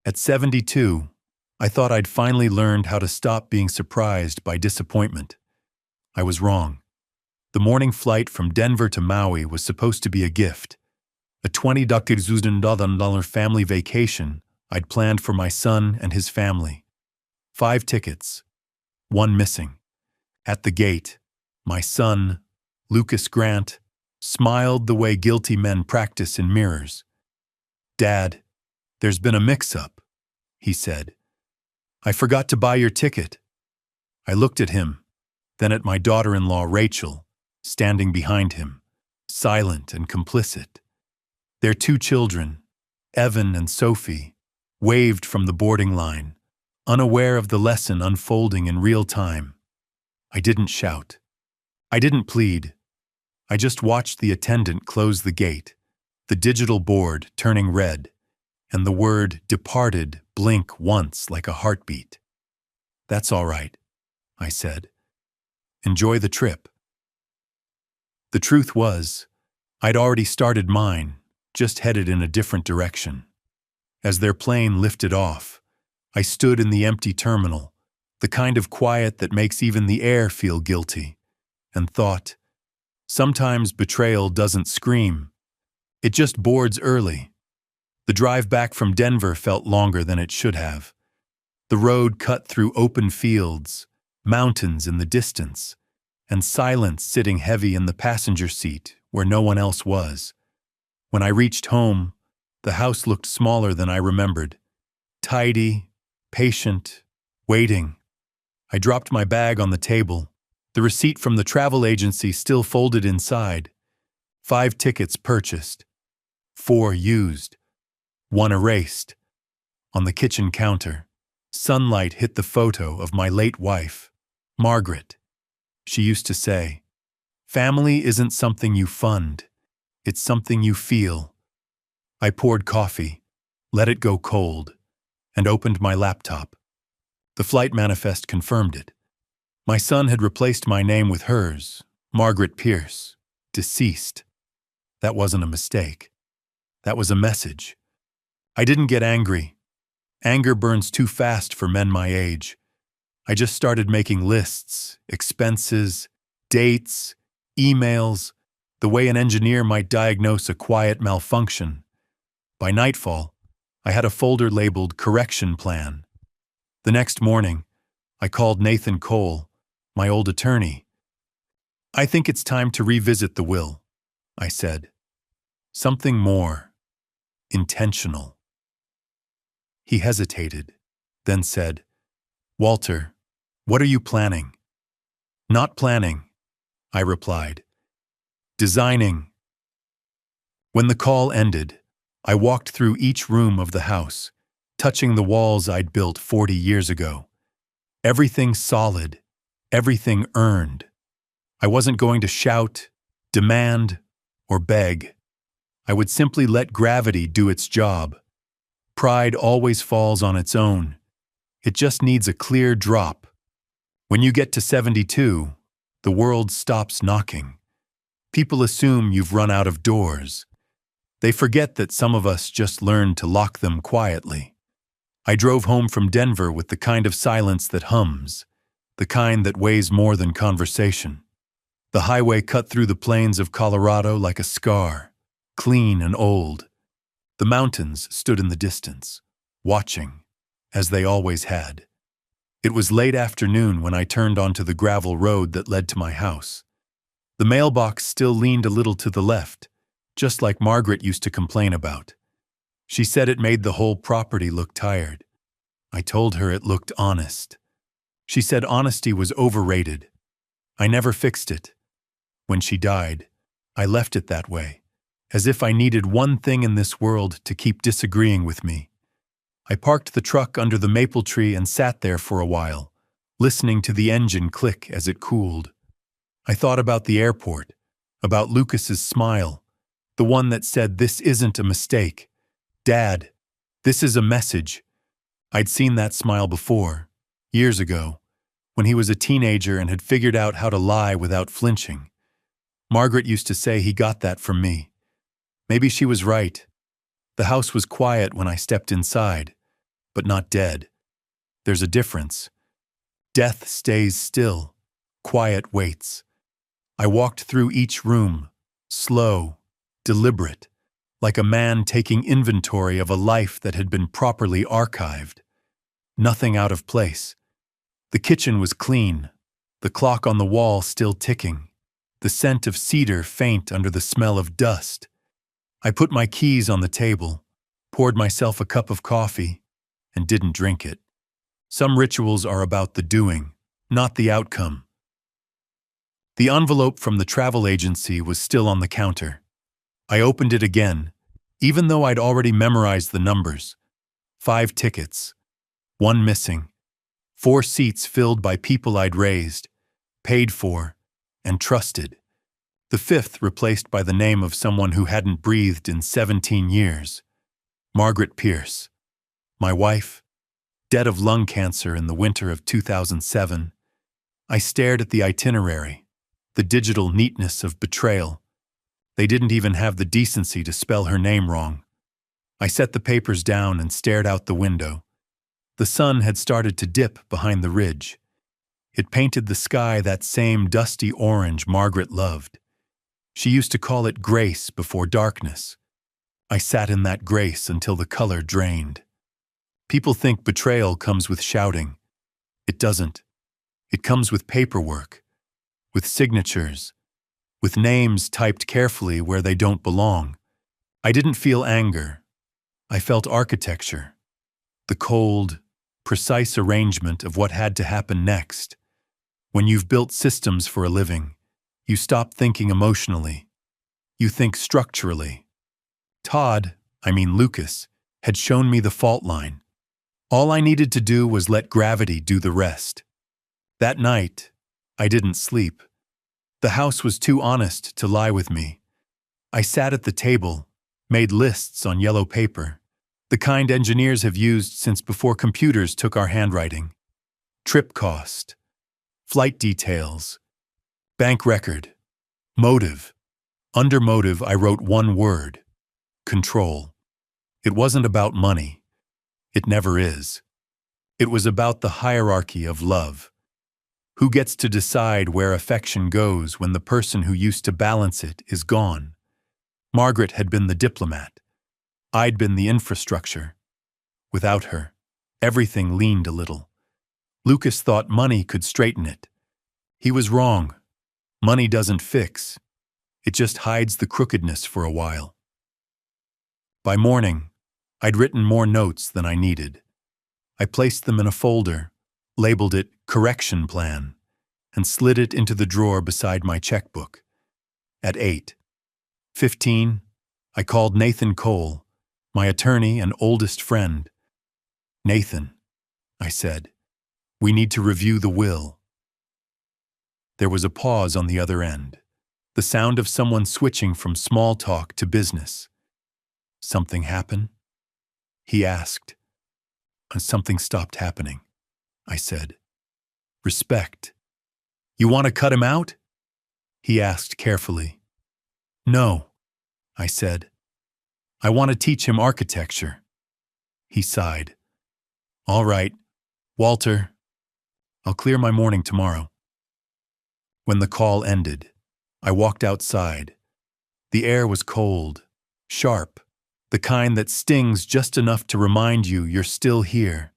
At 72, I thought I'd finally learned how to stop being surprised by disappointment. I was wrong. The morning flight from Denver to Maui was supposed to be a gift, a $20,000 family vacation I'd planned for my son and his family. 5 tickets, 1 missing. At the gate, my son, Lucas Grant, smiled the way guilty men practice in mirrors. "Dad, there's been a mix-up," he said. "I forgot to buy your ticket." I looked at him, then at my daughter-in-law Rachel, standing behind him, silent and complicit. Their 2 children, Evan and Sophie, waved from the boarding line, unaware of the lesson unfolding in real time. I didn't shout. I didn't plead. I just watched the attendant close the gate, the digital board turning red, and the word "departed" blink once like a heartbeat. "That's all right," I said. "Enjoy the trip." The truth was, I'd already started mine, just headed in a different direction. As their plane lifted off, I stood in the empty terminal, the kind of quiet that makes even the air feel guilty, and thought, sometimes betrayal doesn't scream. It just boards early. The drive back from Denver felt longer than it should have. The road cut through open fields, mountains in the distance, and silence sitting heavy in the passenger seat where no one else was. When I reached home, the house looked smaller than I remembered. Tidy, patient, waiting. I dropped my bag on the table, the receipt from the travel agency still folded inside. 5 tickets purchased, 4 used, 1 erased. On the kitchen counter, sunlight hit the photo of my late wife, Margaret. She used to say, "Family isn't something you fund, it's something you feel." I poured coffee, let it go cold, and opened my laptop. The flight manifest confirmed it. My son had replaced my name with hers, Margaret Pierce, deceased. That wasn't a mistake. That was a message. I didn't get angry. Anger burns too fast for men my age. I just started making lists, expenses, dates, emails, the way an engineer might diagnose a quiet malfunction. By nightfall, I had a folder labeled "Correction Plan." The next morning, I called Nathan Cole, my old attorney. "I think it's time to revisit the will," I said. "Something more intentional." He hesitated, then said, "Walter, what are you planning?" "Not planning," I replied. "Designing." When the call ended, I walked through each room of the house, touching the walls I'd built 40 years ago. Everything solid, everything earned. I wasn't going to shout, demand, or beg. I would simply let gravity do its job. Pride always falls on its own. It just needs a clear drop. When you get to 72, the world stops knocking. People assume you've run out of doors. They forget that some of us just learned to lock them quietly. I drove home from Denver with the kind of silence that hums, the kind that weighs more than conversation. The highway cut through the plains of Colorado like a scar, clean and old. The mountains stood in the distance, watching, as they always had. It was late afternoon when I turned onto the gravel road that led to my house. The mailbox still leaned a little to the left, just like Margaret used to complain about. She said it made the whole property look tired. I told her it looked honest. She said honesty was overrated. I never fixed it. When she died, I left it that way, as if I needed one thing in this world to keep disagreeing with me. I parked the truck under the maple tree and sat there for a while, listening to the engine click as it cooled. I thought about the airport, about Lucas's smile, the one that said, "This isn't a mistake. Dad, this is a message." I'd seen that smile before, years ago, when he was a teenager and had figured out how to lie without flinching. Margaret used to say he got that from me. Maybe she was right. The house was quiet when I stepped inside, but not dead. There's a difference. Death stays still. Quiet waits. I walked through each room, slow, deliberate, like a man taking inventory of a life that had been properly archived. Nothing out of place. The kitchen was clean, the clock on the wall still ticking, the scent of cedar faint under the smell of dust. I put my keys on the table, poured myself a cup of coffee, and didn't drink it. Some rituals are about the doing, not the outcome. The envelope from the travel agency was still on the counter. I opened it again, even though I'd already memorized the numbers. 5 tickets, 1 missing, 4 seats filled by people I'd raised, paid for, and trusted. The 5th replaced by the name of someone who hadn't breathed in 17 years. Margaret Pierce. My wife, dead of lung cancer in the winter of 2007. I stared at the itinerary, the digital neatness of betrayal. They didn't even have the decency to spell her name wrong. I set the papers down and stared out the window. The sun had started to dip behind the ridge. It painted the sky that same dusty orange Margaret loved. She used to call it grace before darkness. I sat in that grace until the color drained. People think betrayal comes with shouting. It doesn't. It comes with paperwork, with signatures, with names typed carefully where they don't belong. I didn't feel anger. I felt architecture, the cold, precise arrangement of what had to happen next. When you've built systems for a living, you stop thinking emotionally. You think structurally. Lucas, had shown me the fault line. All I needed to do was let gravity do the rest. That night, I didn't sleep. The house was too honest to lie with me. I sat at the table, made lists on yellow paper, the kind engineers have used since before computers took our handwriting. Trip cost, flight details, bank record, motive. Under motive, I wrote one word: control. It wasn't about money. It never is. It was about the hierarchy of love. Who gets to decide where affection goes when the person who used to balance it is gone? Margaret had been the diplomat. I'd been the infrastructure. Without her, everything leaned a little. Lucas thought money could straighten it. He was wrong. Money doesn't fix. It just hides the crookedness for a while. By morning, I'd written more notes than I needed. I placed them in a folder, labeled it Correction Plan, and slid it into the drawer beside my checkbook. At 8:15, I called Nathan Cole, my attorney and oldest friend. "Nathan," I said, "we need to review the will." There was a pause on the other end, the sound of someone switching from small talk to business. "Something happen?" he asked. "Something stopped happening," I said. "Respect. You want to cut him out?" he asked carefully. "No," I said. "I want to teach him architecture." He sighed. "All right, Walter. I'll clear my morning tomorrow." When the call ended, I walked outside. The air was cold, sharp, the kind that stings just enough to remind you you're still here.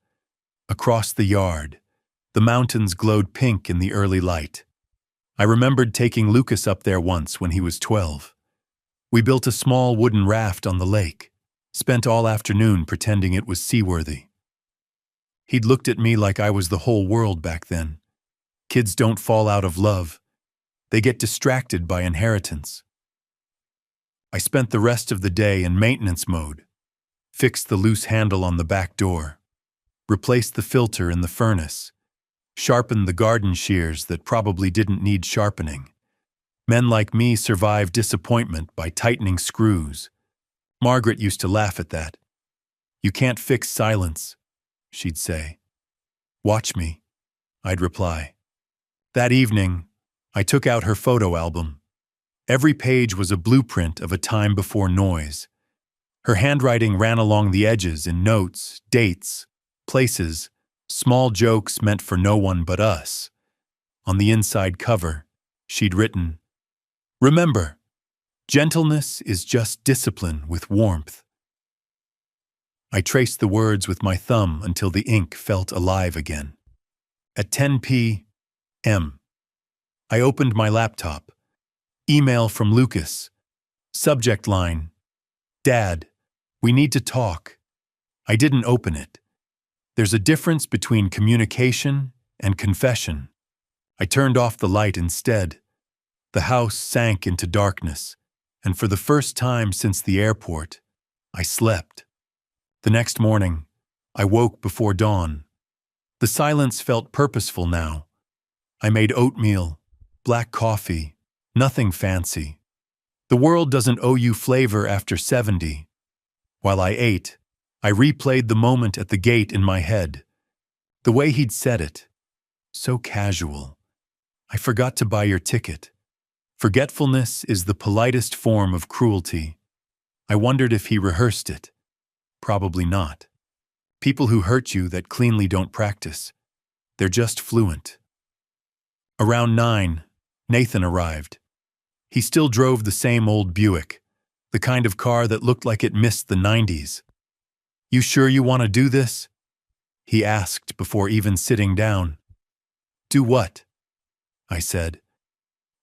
Across the yard, the mountains glowed pink in the early light. I remembered taking Lucas up there once when he was 12. We built a small wooden raft on the lake, spent all afternoon pretending it was seaworthy. He'd looked at me like I was the whole world back then. Kids don't fall out of love. They get distracted by inheritance. I spent the rest of the day in maintenance mode, fixed the loose handle on the back door, replaced the filter in the furnace, sharpened the garden shears that probably didn't need sharpening. Men like me survive disappointment by tightening screws. Margaret used to laugh at that. "You can't fix silence," she'd say. "Watch me," I'd reply. That evening, I took out her photo album. Every page was a blueprint of a time before noise. Her handwriting ran along the edges in notes, dates, places, small jokes meant for no one but us. On the inside cover, she'd written, "Remember, gentleness is just discipline with warmth." I traced the words with my thumb until the ink felt alive again. At 10 p.m., I opened my laptop. Email from Lucas. Subject line, "Dad, we need to talk." I didn't open it. There's a difference between communication and confession. I turned off the light instead. The house sank into darkness, and for the first time since the airport, I slept. The next morning, I woke before dawn. The silence felt purposeful now. I made oatmeal, black coffee, nothing fancy. The world doesn't owe you flavor after 70. While I ate, I replayed the moment at the gate in my head. The way he'd said it. So casual. "I forgot to buy your ticket." Forgetfulness is the politest form of cruelty. I wondered if he rehearsed it. Probably not. People who hurt you that cleanly don't practice. They're just fluent. Around 9, Nathan arrived. He still drove the same old Buick, the kind of car that looked like it missed the 90s. "You sure you want to do this?" he asked before even sitting down. "Do what?" I said.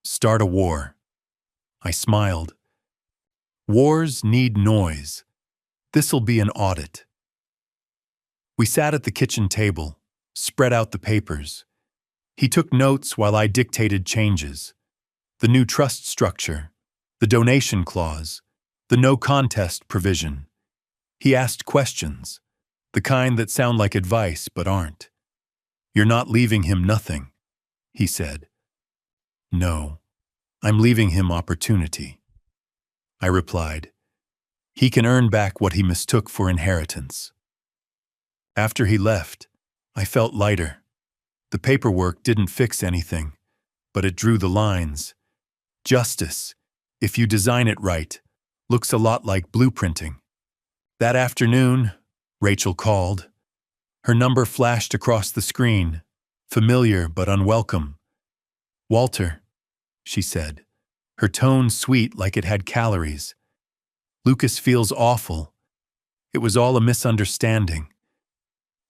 "Start a war." I smiled. Wars need noise. This'll be an audit. We sat at the kitchen table, spread out the papers. He took notes while I dictated changes. The new trust structure, the donation clause, the no contest provision. He asked questions, the kind that sound like advice but aren't. "You're not leaving him nothing," he said. "No, I'm leaving him opportunity." I replied. "He can earn back what he mistook for inheritance." After he left, I felt lighter. The paperwork didn't fix anything, but it drew the lines. Justice, if you design it right, looks a lot like blueprinting. That afternoon, Rachel called. Her number flashed across the screen, familiar but unwelcome. "Walter," she said, her tone sweet like it had calories. "Lucas feels awful. It was all a misunderstanding."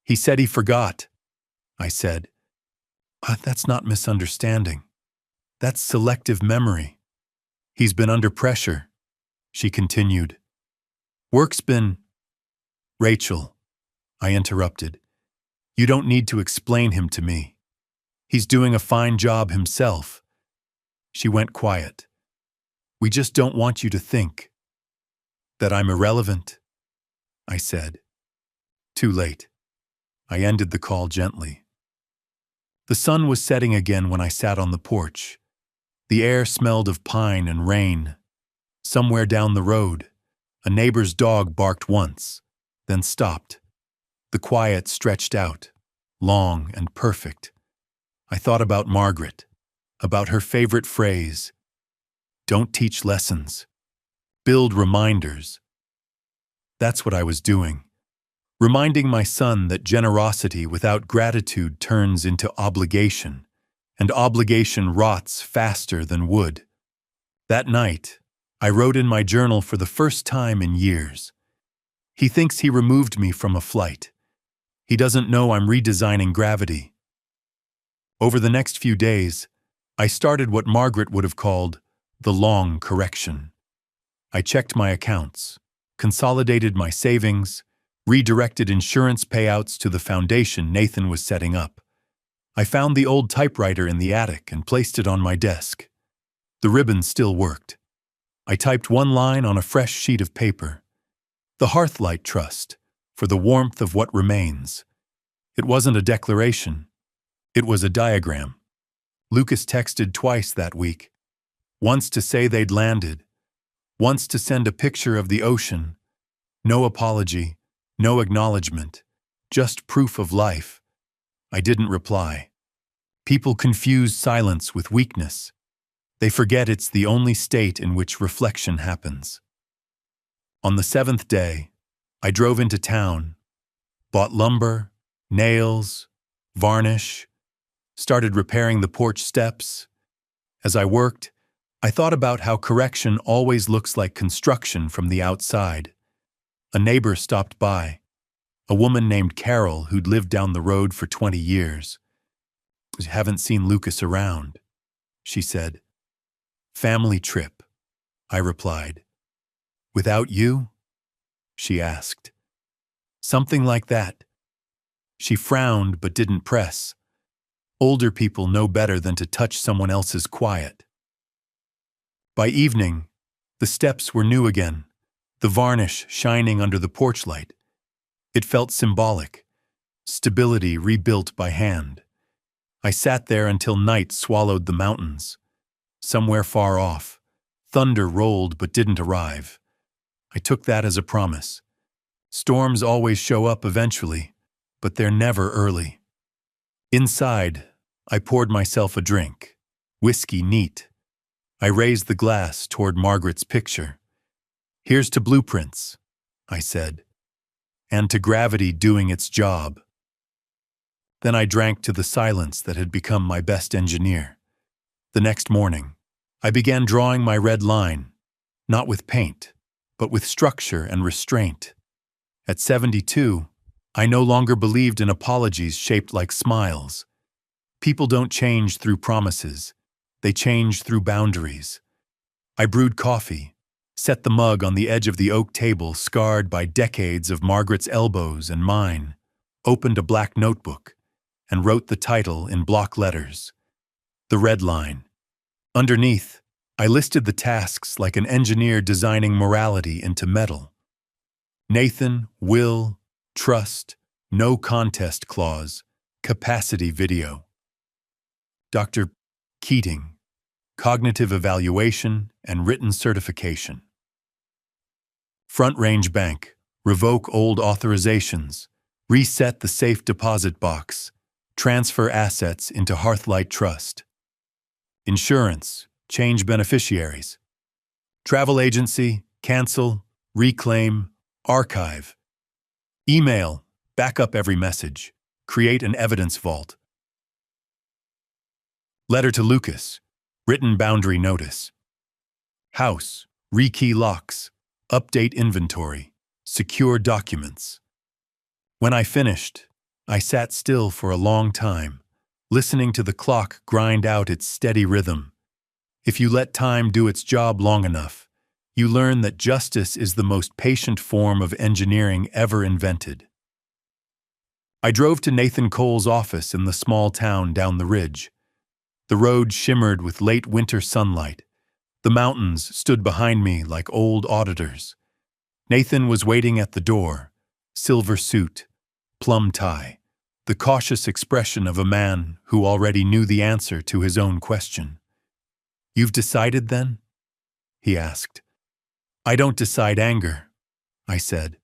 "He said he forgot," I said. That's not misunderstanding. That's selective memory. He's been under pressure," she continued. "Work's been—" "Rachel," I interrupted, "you don't need to explain him to me. He's doing a fine job himself." She went quiet. "We just don't want you to think." "That I'm irrelevant," I said. Too late. I ended the call gently. The sun was setting again when I sat on the porch. The air smelled of pine and rain. Somewhere down the road, a neighbor's dog barked once, then stopped. The quiet stretched out, long and perfect. I thought about Margaret, about her favorite phrase, "Don't teach lessons. Build reminders." That's what I was doing. Reminding my son that generosity without gratitude turns into obligation, and obligation rots faster than wood. That night, I wrote in my journal for the first time in years. He thinks he removed me from a flight. He doesn't know I'm redesigning gravity. Over the next few days, I started what Margaret would have called the long correction. I checked my accounts, consolidated my savings, redirected insurance payouts to the foundation Nathan was setting up. I found the old typewriter in the attic and placed it on my desk. The ribbon still worked. I typed one line on a fresh sheet of paper. "The Hearthlight Trust, for the warmth of what remains." It wasn't a declaration. It was a diagram. Lucas texted twice that week. Once to say they'd landed. Once to send a picture of the ocean. No apology, no acknowledgement, just proof of life. I didn't reply. People confuse silence with weakness. They forget it's the only state in which reflection happens. On the 7th day, I drove into town, bought lumber, nails, varnish, started repairing the porch steps. As I worked, I thought about how correction always looks like construction from the outside. A neighbor stopped by, a woman named Carol who'd lived down the road for 20 years. "Haven't seen Lucas around," she said. "Family trip," I replied. "Without you?" she asked. "Something like that." She frowned but didn't press. Older people know better than to touch someone else's quiet. By evening, the steps were new again, the varnish shining under the porch light. It felt symbolic, stability rebuilt by hand. I sat there until night swallowed the mountains. Somewhere far off, thunder rolled but didn't arrive. I took that as a promise. Storms always show up eventually, but they're never early. Inside, I poured myself a drink, whiskey neat. I raised the glass toward Margaret's picture. "Here's to blueprints," I said, "and to gravity doing its job." Then I drank to the silence that had become my best engineer. The next morning, I began drawing my red line, not with paint, but with structure and restraint. At 72, I no longer believed in apologies shaped like smiles. People don't change through promises. They change through boundaries. I brewed coffee, set the mug on the edge of the oak table scarred by decades of Margaret's elbows and mine, opened a black notebook, and wrote the title in block letters, "The Red Line." Underneath, I listed the tasks like an engineer designing morality into metal. Nathan, will, trust, no contest clause, capacity video. Dr. Keating, cognitive evaluation and written certification. Front Range Bank, revoke old authorizations, reset the safe deposit box, transfer assets into Hearthlight Trust. Insurance, change beneficiaries. Travel agency, cancel, reclaim, archive. Email, back up every message, create an evidence vault. Letter to Lucas, written boundary notice. House, rekey locks, update inventory, secure documents. When I finished, I sat still for a long time, listening to the clock grind out its steady rhythm. If you let time do its job long enough, you learn that justice is the most patient form of engineering ever invented. I drove to Nathan Cole's office in the small town down the ridge. The road shimmered with late winter sunlight. The mountains stood behind me like old auditors. Nathan was waiting at the door, silver suit, plum tie, the cautious expression of a man who already knew the answer to his own question. "You've decided then?" he asked. "I don't decide anger," I said.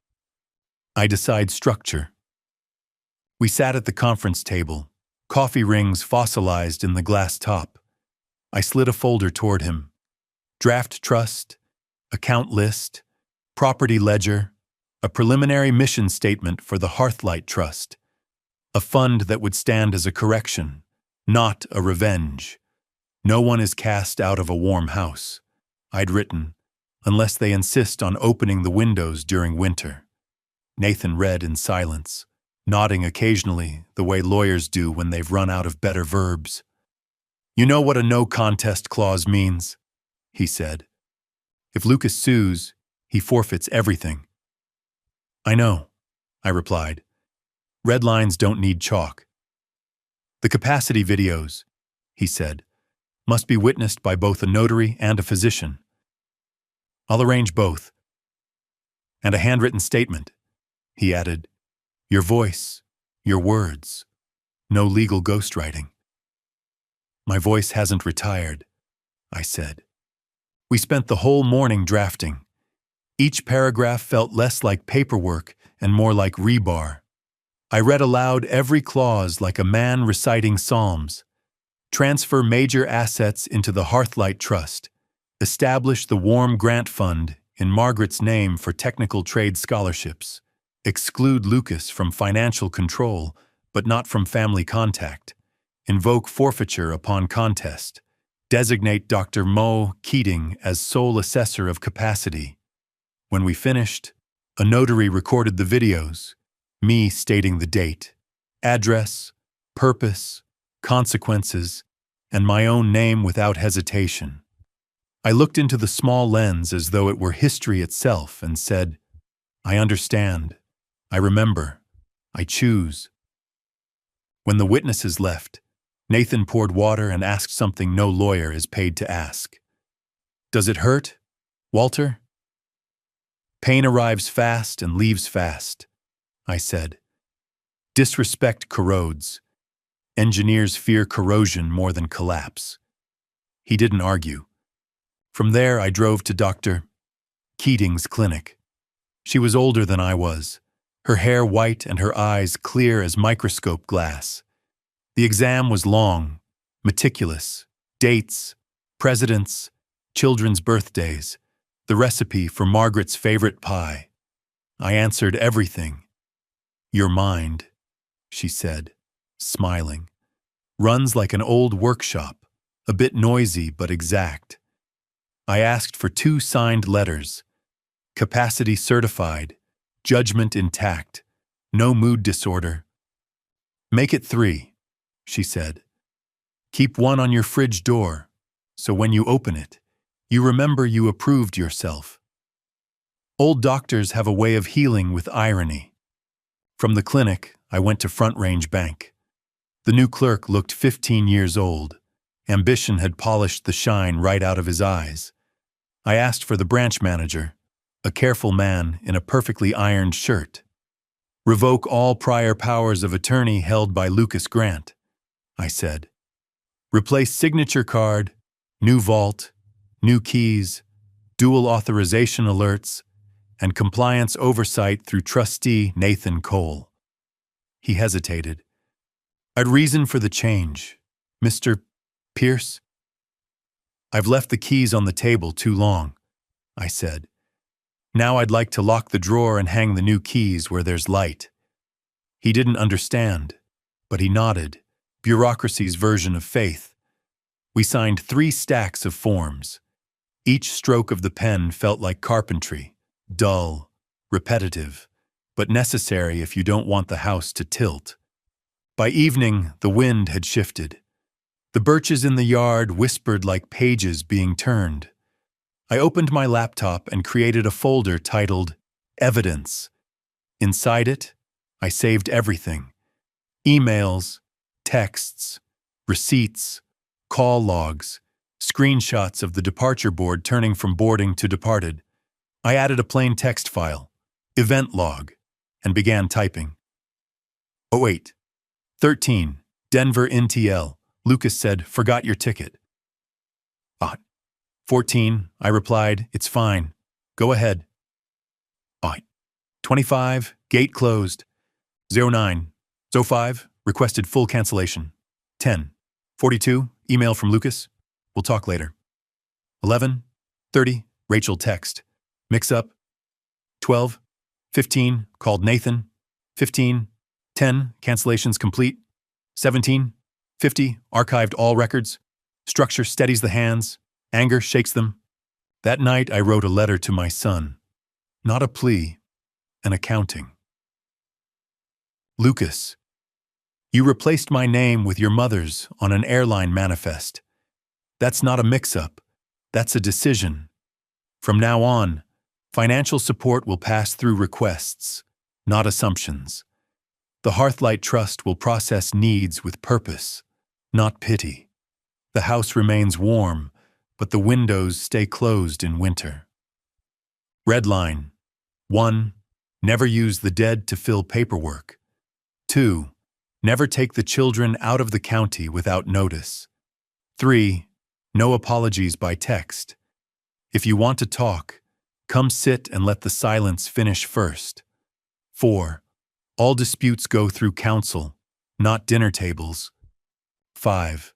"I decide structure." We sat at the conference table, coffee rings fossilized in the glass top. I slid a folder toward him. Draft trust, account list, property ledger, a preliminary mission statement for the Hearthlight Trust, a fund that would stand as a correction, not a revenge. "No one is cast out of a warm house," I'd written, "unless they insist on opening the windows during winter." Nathan read in silence, nodding occasionally the way lawyers do when they've run out of better verbs. "You know what a no contest clause means," he said. "If Lucas sues, he forfeits everything." "I know," I replied. "Red lines don't need chalk." "The capacity videos," he said, "must be witnessed by both a notary and a physician." "I'll arrange both." "And a handwritten statement," he added. "Your voice, your words, no legal ghostwriting." "My voice hasn't retired," I said. We spent the whole morning drafting. Each paragraph felt less like paperwork and more like rebar. I read aloud every clause like a man reciting psalms. Transfer major assets into the Hearthlight Trust. Establish the Warm Grant Fund in Margaret's name for technical trade scholarships. Exclude Lucas from financial control but not from family contact. Invoke forfeiture upon contest. Designate Dr. Mo Keating as sole assessor of capacity. When we finished, a notary recorded the videos, me stating the date, address, purpose, consequences, and my own name without hesitation. I looked into the small lens as though it were history itself and said, I understand, I remember, I choose. When the witnesses left, Nathan poured water and asked something no lawyer is paid to ask. Does it hurt, Walter? Pain arrives fast and leaves fast, I said. Disrespect corrodes. Engineers fear corrosion more than collapse. He didn't argue. From there, I drove to Dr. Keating's clinic. She was older than I was, her hair white and her eyes clear as microscope glass. The exam was long, meticulous, dates, presidents, children's birthdays, the recipe for Margaret's favorite pie. I answered everything. Your mind, she said, smiling, runs like an old workshop, a bit noisy but exact. I asked for 2 signed letters, capacity certified, judgment intact, no mood disorder. Make it 3. She said. Keep one on your fridge door, so when you open it, you remember you approved yourself. Old doctors have a way of healing with irony. From the clinic, I went to Front Range Bank. The new clerk looked 15 years old. Ambition had polished the shine right out of his eyes. I asked for the branch manager, a careful man in a perfectly ironed shirt. Revoke all prior powers of attorney held by Lucas Grant, I said. Replace signature card, new vault, new keys, dual authorization alerts, and compliance oversight through trustee Nathan Cole. He hesitated. I'd reason for the change, Mr. Pierce. I've left the keys on the table too long, I said. Now I'd like to lock the drawer and hang the new keys where there's light. He didn't understand, but he nodded. Bureaucracy's version of faith. We signed 3 stacks of forms. Each stroke of the pen felt like carpentry, dull, repetitive, but necessary if you don't want the house to tilt. By evening, the wind had shifted. The birches in the yard whispered like pages being turned. I opened my laptop and created a folder titled Evidence. Inside it, I saved everything. Emails, texts, receipts, call logs, screenshots of the departure board turning from boarding to departed. I added a plain text file, event log, and began typing. 08:13, Denver NTL. Lucas said, forgot your ticket. 14, I replied, it's fine. Go ahead. 25, gate closed. 09:05, requested full cancellation. 10:42, email from Lucas. We'll talk later. 11:30, Rachel text. Mix up. 12:15, called Nathan. 15:10, cancellations complete. 17:50, archived all records. Structure steadies the hands. Anger shakes them. That night I wrote a letter to my son. Not a plea, an accounting. Lucas, you replaced my name with your mother's on an airline manifest. That's not a mix-up. That's a decision. From now on, financial support will pass through requests, not assumptions. The Hearthlight Trust will process needs with purpose, not pity. The house remains warm, but the windows stay closed in winter. Red line. 1. Never use the dead to fill paperwork. 2. Never take the children out of the county without notice. 3. No apologies by text. If you want to talk, come sit and let the silence finish first. 4. All disputes go through counsel, not dinner tables. 5.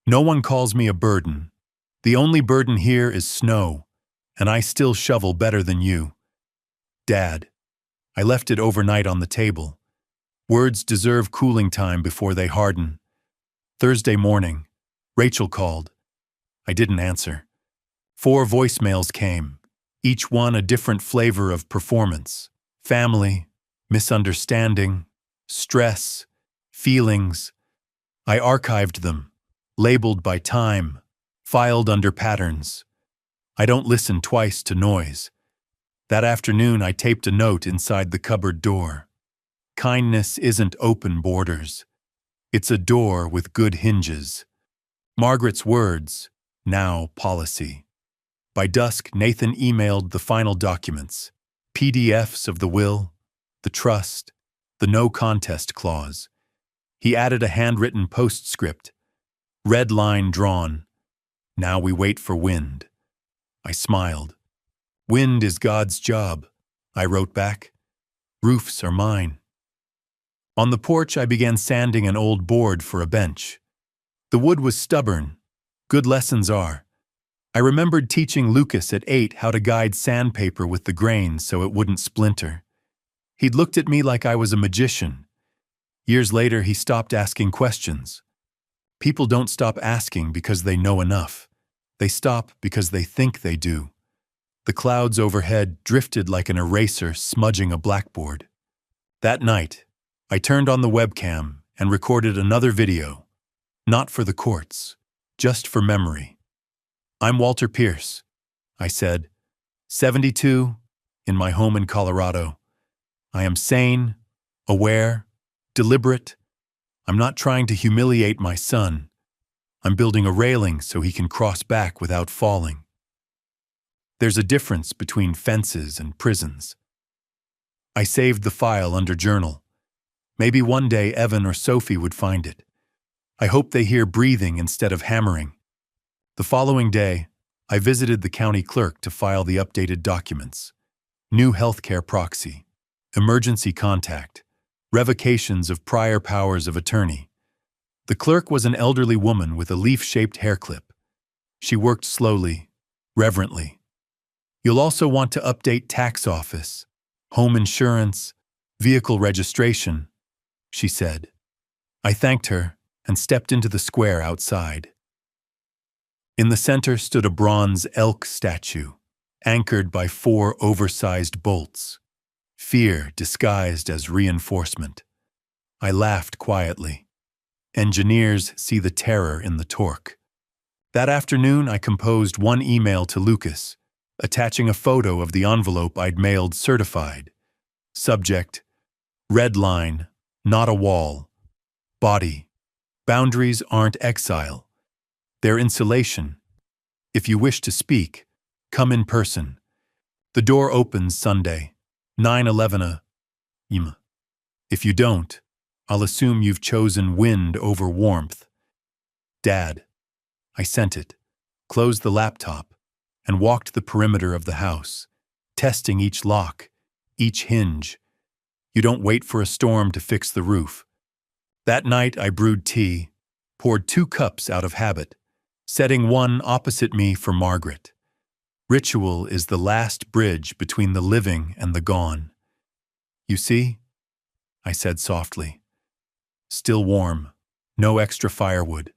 No one calls me a burden. The only burden here is snow, and I still shovel better than you. Dad, I left it overnight on the table. Words deserve cooling time before they harden. Thursday morning, Rachel called. I didn't answer. 4 voicemails came, each one a different flavor of performance. Family, misunderstanding, stress, feelings. I archived them, labeled by time, filed under patterns. I don't listen twice to noise. That afternoon I taped a note inside the cupboard door. Kindness isn't open borders. It's a door with good hinges. Margaret's words, now policy. By dusk, Nathan emailed the final documents, PDFs of the will, the trust, the no contest clause. He added a handwritten postscript, red line drawn. Now we wait for wind. I smiled. Wind is God's job, I wrote back. Roofs are mine. On the porch, I began sanding an old board for a bench. The wood was stubborn. Good lessons are. I remembered teaching Lucas at 8 how to guide sandpaper with the grains so it wouldn't splinter. He'd looked at me like I was a magician. Years later, he stopped asking questions. People don't stop asking because they know enough. They stop because they think they do. The clouds overhead drifted like an eraser smudging a blackboard. That night, I turned on the webcam and recorded another video. Not for the courts, just for memory. I'm Walter Pierce, I said, 72, in my home in Colorado. I am sane, aware, deliberate. I'm not trying to humiliate my son. I'm building a railing so he can cross back without falling. There's a difference between fences and prisons. I saved the file under journal. Maybe one day Evan or Sophie would find it. I hope they hear breathing instead of hammering. The following day, I visited the county clerk to file the updated documents. New healthcare proxy, emergency contact, revocations of prior powers of attorney. The clerk was an elderly woman with a leaf-shaped hair clip. She worked slowly, reverently. You'll also want to update tax office, home insurance, vehicle registration, she said. I thanked her and stepped into the square outside. In the center stood a bronze elk statue, anchored by 4 oversized bolts. Fear disguised as reinforcement. I laughed quietly. Engineers see the terror in the torque. That afternoon, I composed one email to Lucas, attaching a photo of the envelope I'd mailed certified. Subject, red line, not a wall. Body, boundaries aren't exile. They're insulation. If you wish to speak, come in person. The door opens Sunday, 9/11 a.m. If you don't, I'll assume you've chosen wind over warmth. Dad. I sent it, closed the laptop, and walked the perimeter of the house, testing each lock, each hinge. You don't wait for a storm to fix the roof. That night I brewed tea, poured 2 cups out of habit, setting one opposite me for Margaret. Ritual is the last bridge between the living and the gone. You see? I said softly. Still warm, no extra firewood.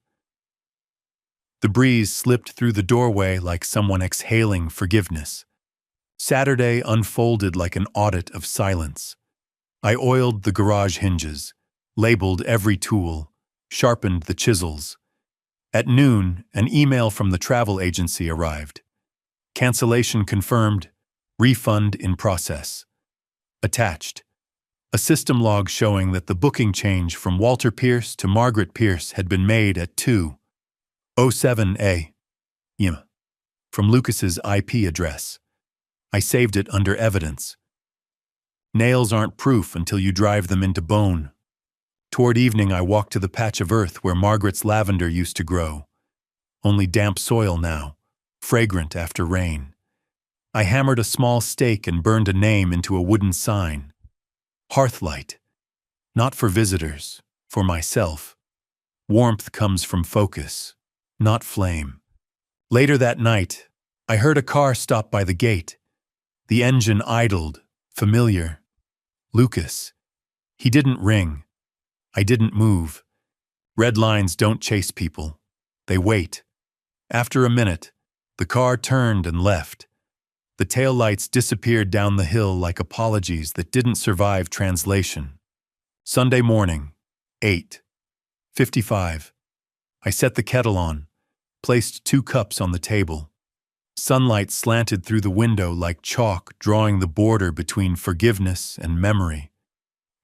The breeze slipped through the doorway like someone exhaling forgiveness. Saturday unfolded like an audit of silence. I oiled the garage hinges, labeled every tool, sharpened the chisels. At noon, an email from the travel agency arrived. Cancellation confirmed, refund in process. Attached, a system log showing that the booking change from Walter Pierce to Margaret Pierce had been made at 2:07 a.m. from Lucas's IP address. I saved it under evidence. Nails aren't proof until you drive them into bone. Toward evening, I walked to the patch of earth where Margaret's lavender used to grow. Only damp soil now, fragrant after rain. I hammered a small stake and burned a name into a wooden sign. Hearthlight. Not for visitors, for myself. Warmth comes from focus, not flame. Later that night, I heard a car stop by the gate. The engine idled, familiar. Lucas. He didn't ring. I didn't move. Red lines don't chase people. They wait. After a minute, the car turned and left. The taillights disappeared down the hill like apologies that didn't survive translation. Sunday morning, 8:55. I set the kettle on, placed 2 cups on the table. Sunlight slanted through the window like chalk, drawing the border between forgiveness and memory.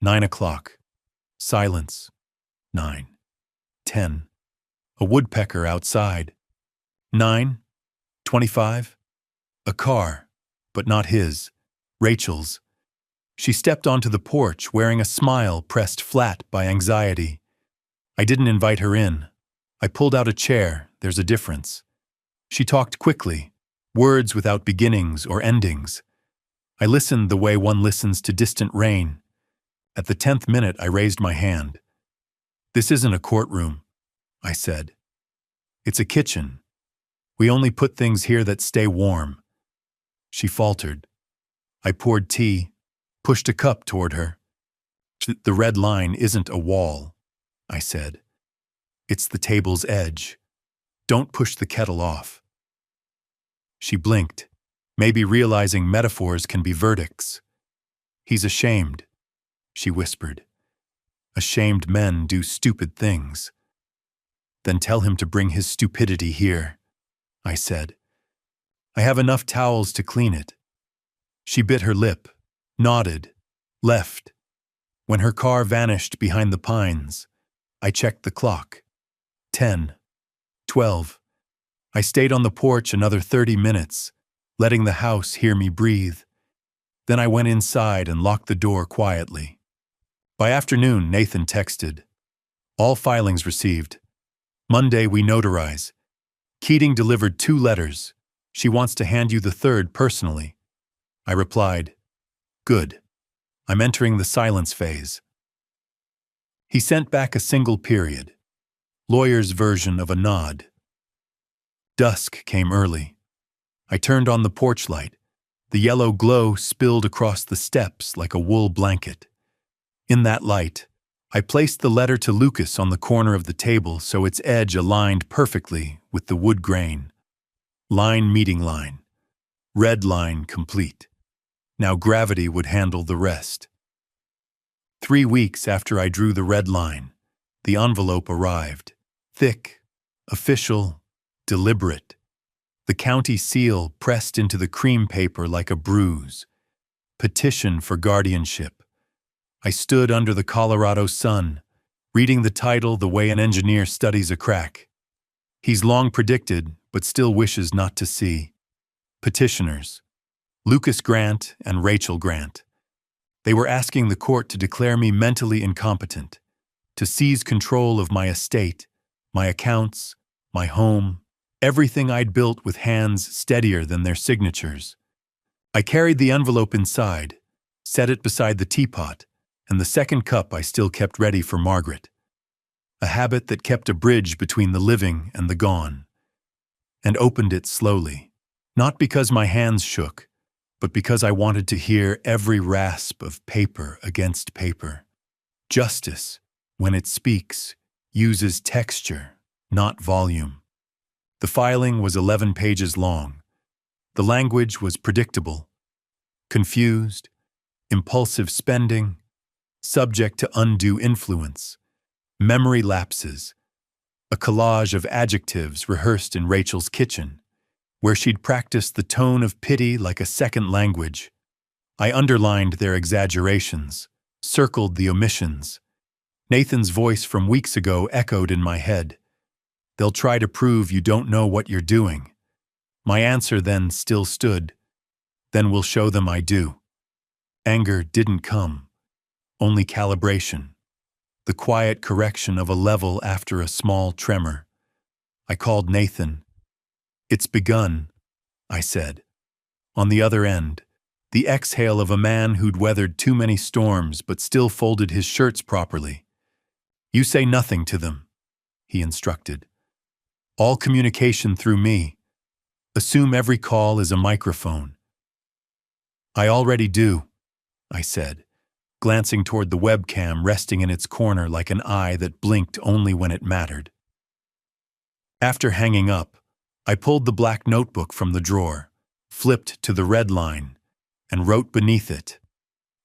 9 o'clock. Silence. 9:10. A woodpecker outside. 9:25. A car, but not his. Rachel's. She stepped onto the porch wearing a smile pressed flat by anxiety. I didn't invite her in. I pulled out a chair. There's a difference. She talked quickly, words without beginnings or endings. I listened the way one listens to distant rain. At the 10th minute, I raised my hand. "This isn't a courtroom," I said. "It's a kitchen. We only put things here that stay warm." She faltered. I poured tea, pushed a cup toward her. "The red line isn't a wall," I said. "It's the table's edge. Don't push the kettle off." She blinked, maybe realizing metaphors can be verdicts. "He's ashamed," she whispered. "Ashamed men do stupid things." "Then tell him to bring his stupidity here," I said. "I have enough towels to clean it." She bit her lip, nodded, left. When her car vanished behind the pines, I checked the clock. 10, 12. I stayed on the porch another 30 minutes, letting the house hear me breathe. Then I went inside and locked the door quietly. By afternoon, Nathan texted. "All filings received. Monday we notarize. Keating delivered 2 letters. She wants to hand you the 3rd personally." I replied, "Good. I'm entering the silence phase." He sent back a single period. Lawyer's version of a nod. Dusk came early. I turned on the porch light. The yellow glow spilled across the steps like a wool blanket. In that light, I placed the letter to Lucas on the corner of the table so its edge aligned perfectly with the wood grain. Line meeting line. Red line complete. Now gravity would handle the rest. 3 weeks after I drew the red line, the envelope arrived. Thick, official, deliberate. The county seal pressed into the cream paper like a bruise. Petition for guardianship. I stood under the Colorado sun, reading the title the way an engineer studies a crack. He's long predicted, but still wishes not to see. Petitioners. Lucas Grant and Rachel Grant. They were asking the court to declare me mentally incompetent, to seize control of my estate, my accounts, my home, everything I'd built with hands steadier than their signatures. I carried the envelope inside, set it beside the teapot, and the 2nd cup I still kept ready for Margaret. A habit that kept a bridge between the living and the gone. And opened it slowly, not because my hands shook, but because I wanted to hear every rasp of paper against paper. Justice, when it speaks, uses texture, not volume. The filing was 11 pages long. The language was predictable. Confused, impulsive spending, subject to undue influence, memory lapses, a collage of adjectives rehearsed in Rachel's kitchen, where she'd practiced the tone of pity like a second language. I underlined their exaggerations, circled the omissions. Nathan's voice from weeks ago echoed in my head. "They'll try to prove you don't know what you're doing." My answer then still stood. "Then we'll show them I do." Anger didn't come, only calibration, the quiet correction of a level after a small tremor. I called Nathan. "It's begun," I said. On the other end, the exhale of a man who'd weathered too many storms but still folded his shirts properly. "You say nothing to them," he instructed. "All communication through me. Assume every call is a microphone." "I already do," I said. glancing toward the webcam resting in its corner like an eye that blinked only when it mattered. After hanging up, I pulled the black notebook from the drawer, flipped to the red line, and wrote beneath it,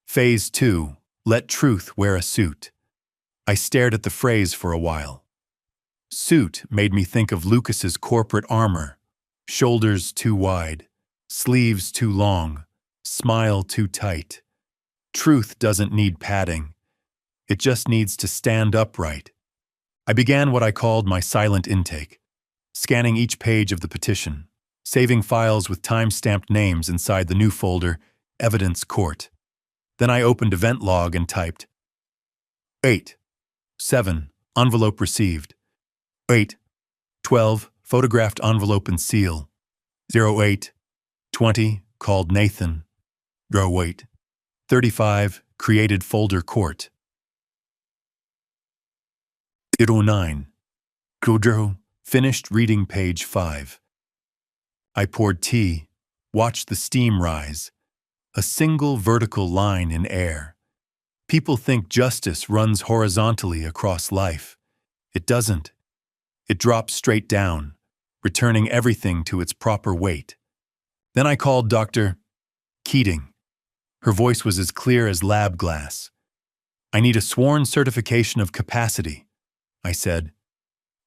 Phase 2, let truth wear a suit. I stared at the phrase for a while. Suit made me think of Lucas's corporate armor, shoulders too wide, sleeves too long, smile too tight. Truth doesn't need padding. It just needs to stand upright. I began what I called my silent intake, scanning each page of the petition, saving files with time-stamped names inside the new folder, Evidence Court. Then I opened Event Log and typed 8-7, envelope received. 8-12, photographed envelope and seal. 08-20, called Nathan. 08-35, created folder court. 09, finished reading page 5. I poured tea, watched the steam rise. A single vertical line in air. People think justice runs horizontally across life. It doesn't. It drops straight down, returning everything to its proper weight. Then I called Dr. Keating. Her voice was as clear as lab glass. I need a sworn certification of capacity, I said.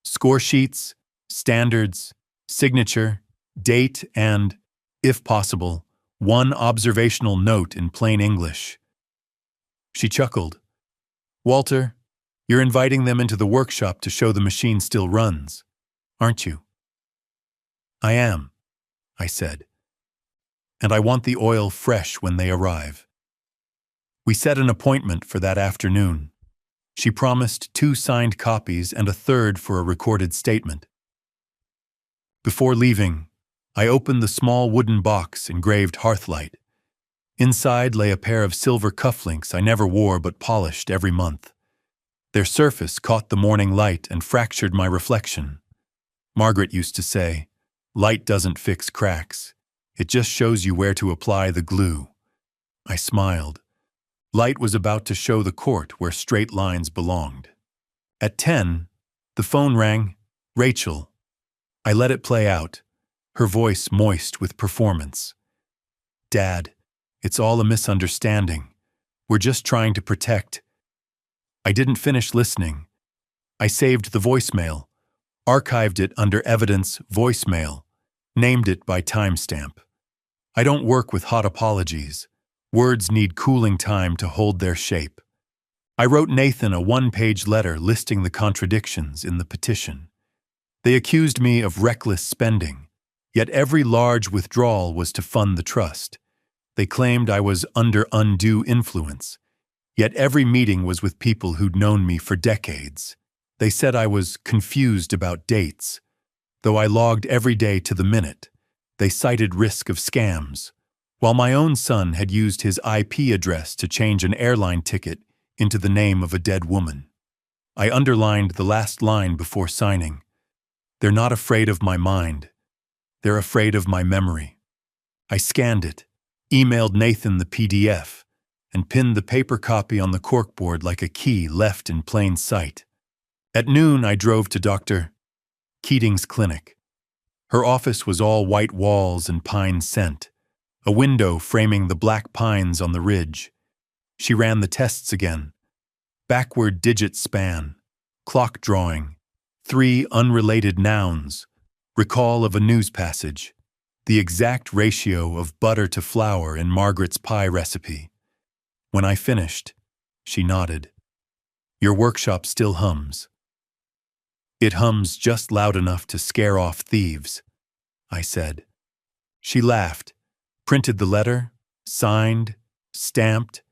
Score sheets, standards, signature, date, and, if possible, one observational note in plain English. She chuckled. Walter, you're inviting them into the workshop to show the machine still runs, aren't you? I am, I said. And I want the oil fresh when they arrive. We set an appointment for that afternoon. She promised 2 signed copies and a third for a recorded statement. Before leaving, I opened the small wooden box engraved Hearthlight. Inside lay a pair of silver cufflinks I never wore but polished every month. Their surface caught the morning light and fractured my reflection. Margaret used to say, light doesn't fix cracks. It just shows you where to apply the glue. I smiled. Light was about to show the court where straight lines belonged. At 10, the phone rang. Rachel. I let it play out, her voice moist with performance. Dad, it's all a misunderstanding. We're just trying to protect. I didn't finish listening. I saved the voicemail, archived it under Evidence Voicemail, named it by timestamp. I don't work with hot apologies. Words need cooling time to hold their shape. I wrote Nathan a 1-page letter listing the contradictions in the petition. They accused me of reckless spending, yet every large withdrawal was to fund the trust. They claimed I was under undue influence, yet every meeting was with people who'd known me for decades. They said I was confused about dates. Though I logged every day to the minute, they cited risk of scams, while my own son had used his IP address to change an airline ticket into the name of a dead woman. I underlined the last line before signing. They're not afraid of my mind. They're afraid of my memory. I scanned it, emailed Nathan the PDF, and pinned the paper copy on the corkboard like a key left in plain sight. At noon, I drove to Dr. Keating's clinic. Her office was all white walls and pine scent, a window framing the black pines on the ridge. She ran the tests again. Backward digit span, clock drawing, 3 unrelated nouns, recall of a news passage, the exact ratio of butter to flour in Margaret's pie recipe. When I finished, she nodded. Your workshop still hums. It hums just loud enough to scare off thieves, I said. She laughed, printed the letter, signed, stamped,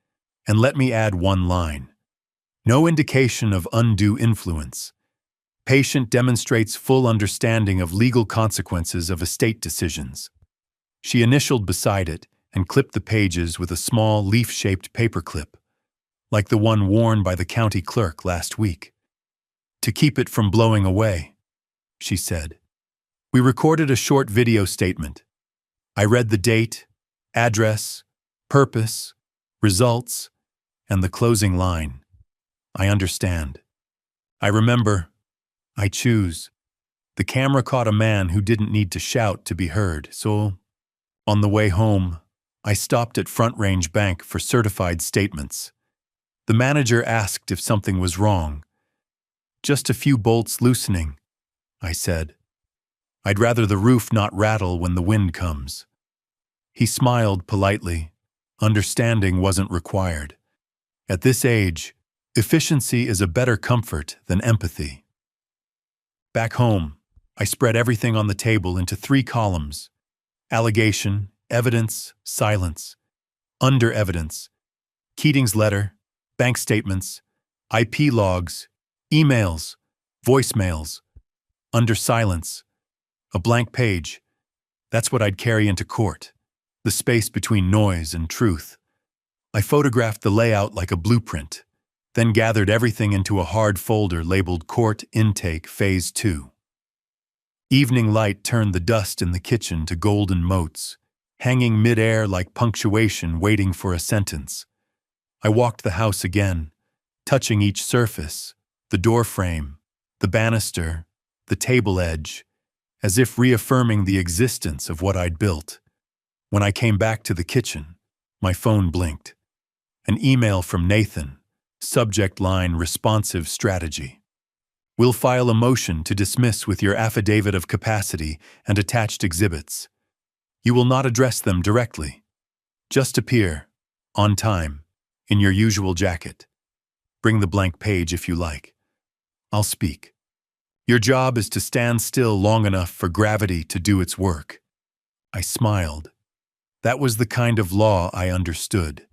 and let me add 1 line. No indication of undue influence. Patient demonstrates full understanding of legal consequences of estate decisions. She initialed beside it and clipped the pages with a small leaf-shaped paperclip, like the one worn by the county clerk last week. To keep it from blowing away, she said. We recorded a short video statement. I read the date, address, purpose, results, And the closing line, "I understand." I remember, I choose. The camera caught a man who didn't need to shout to be heard, so on the way home, I stopped at Front Range Bank for certified statements. The manager asked if something was wrong. "Just a few bolts loosening," I said. "I'd rather the roof not rattle when the wind comes." He smiled politely. Understanding wasn't required. At this age, efficiency is a better comfort than empathy. Back home, I spread everything on the table into 3 columns: allegation, evidence, silence. Under evidence, Keating's letter, bank statements, IP logs, emails, voicemails. Under silence, a blank page. That's what I'd carry into court, the space between noise and truth. I photographed the layout like a blueprint, then gathered everything into a hard folder labeled Court Intake Phase 2. Evening light turned the dust in the kitchen to golden motes, hanging mid-air like punctuation waiting for a sentence. I walked the house again, touching each surface, the door frame, the banister, the table edge, as if reaffirming the existence of what I'd built. When I came back to the kitchen, my phone blinked. An email from Nathan, subject line responsive strategy. "We'll file a motion to dismiss with your affidavit of capacity and attached exhibits. You will not address them directly. Just appear, on time, in your usual jacket. Bring the blank page if you like. I'll speak. Your job is to stand still long enough for gravity to do its work." I smiled. That was the kind of law I understood.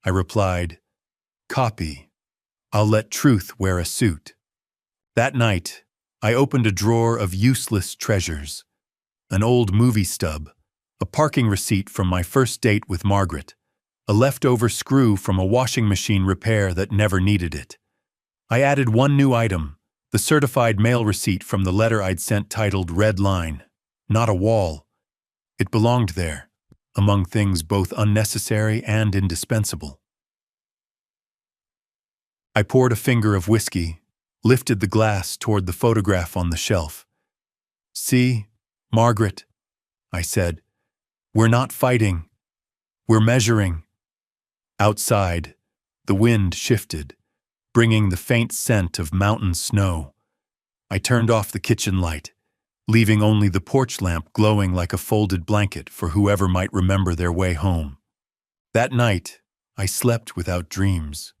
I replied, "Copy. I'll let truth wear a suit." That night, I opened a drawer of useless treasures. An old movie stub, a parking receipt from my first date with Margaret, a leftover screw from a washing machine repair that never needed it. I added one new item, the certified mail receipt from the letter I'd sent titled Red Line. Not a wall. It belonged there, among things both unnecessary and indispensable. I poured a finger of whiskey, lifted the glass toward the photograph on the shelf. "See, Margaret," I said, "we're not fighting. We're measuring." Outside, the wind shifted, bringing the faint scent of mountain snow. I turned off the kitchen light, leaving only the porch lamp glowing like a folded blanket for whoever might remember their way home. That night, I slept without dreams.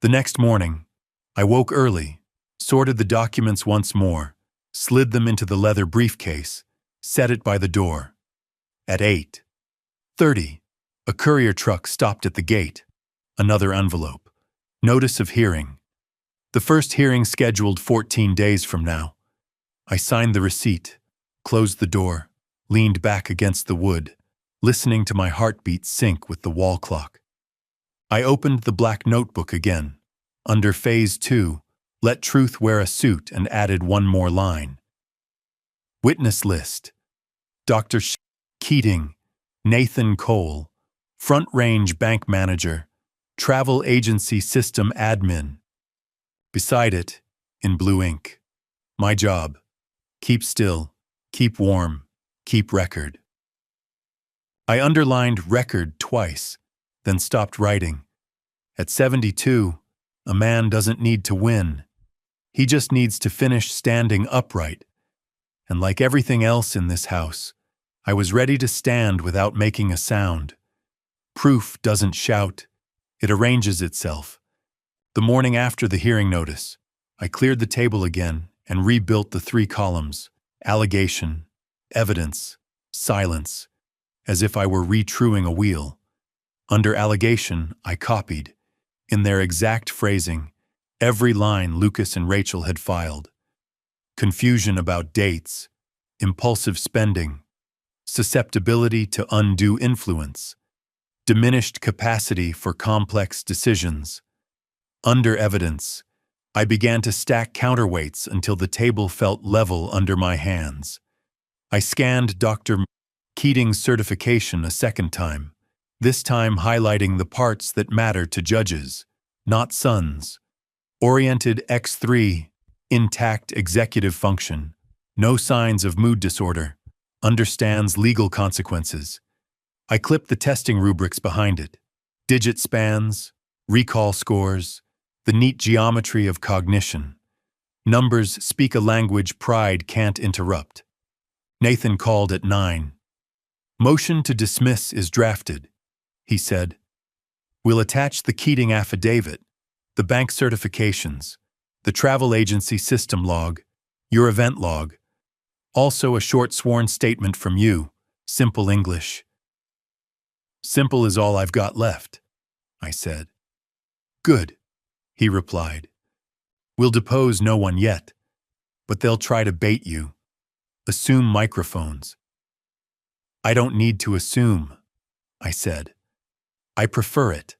The next morning, I woke early, sorted the documents once more, slid them into the leather briefcase, set it by the door. At 8:30, a courier truck stopped at the gate. Another envelope. Notice of hearing. The first hearing scheduled 14 days from now. I signed the receipt, closed the door, leaned back against the wood, listening to my heartbeat sync with the wall clock. I opened the black notebook again. Under Phase 2, let truth wear a suit, and added one more line. Witness list. Dr. Keating, Nathan Cole, Front Range Bank Manager, Travel Agency System Admin. Beside it, in blue ink, my job. Keep still, keep warm, keep record. I underlined record twice, then stopped writing. At 72, a man doesn't need to win. He just needs to finish standing upright. And like everything else in this house, I was ready to stand without making a sound. Proof doesn't shout. It arranges itself. The morning after the hearing notice, I cleared the table again and rebuilt the 3 columns: allegation, evidence, silence, as if I were retruing a wheel. Under allegation, I copied, in their exact phrasing, every line Lucas and Rachel had filed. Confusion about dates, impulsive spending, susceptibility to undue influence, diminished capacity for complex decisions. Under evidence, I began to stack counterweights until the table felt level under my hands. I scanned Dr. Keating's certification a second time, this time highlighting the parts that matter to judges, not sons. Oriented X3, intact executive function, no signs of mood disorder, understands legal consequences. I clipped the testing rubrics behind it. Digit spans, recall scores, the neat geometry of cognition. Numbers speak a language pride can't interrupt. Nathan called at 9. Motion to dismiss is drafted, he said. We'll attach the Keating affidavit, the bank certifications, the travel agency system log, your event log, also a short sworn statement from you, simple English. Simple is all I've got left, I said. Good, he replied. We'll depose no one yet, but they'll try to bait you. Assume microphones. I don't need to assume, I said. I prefer it.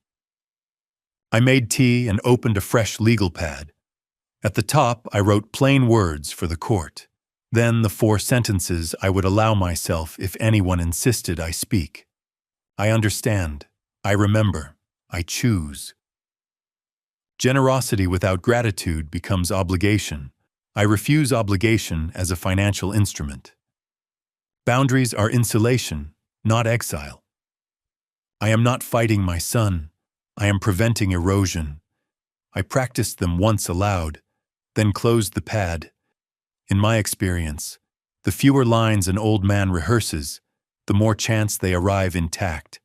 I made tea and opened a fresh legal pad. At the top, I wrote plain words for the court. Then the 4 sentences I would allow myself if anyone insisted I speak. I understand. I remember. I choose. Generosity without gratitude becomes obligation. I refuse obligation as a financial instrument. Boundaries are insulation, not exile. I am not fighting my son. I am preventing erosion. I practiced them once aloud, then closed the pad. In my experience, the fewer lines an old man rehearses, the more chance they arrive intact.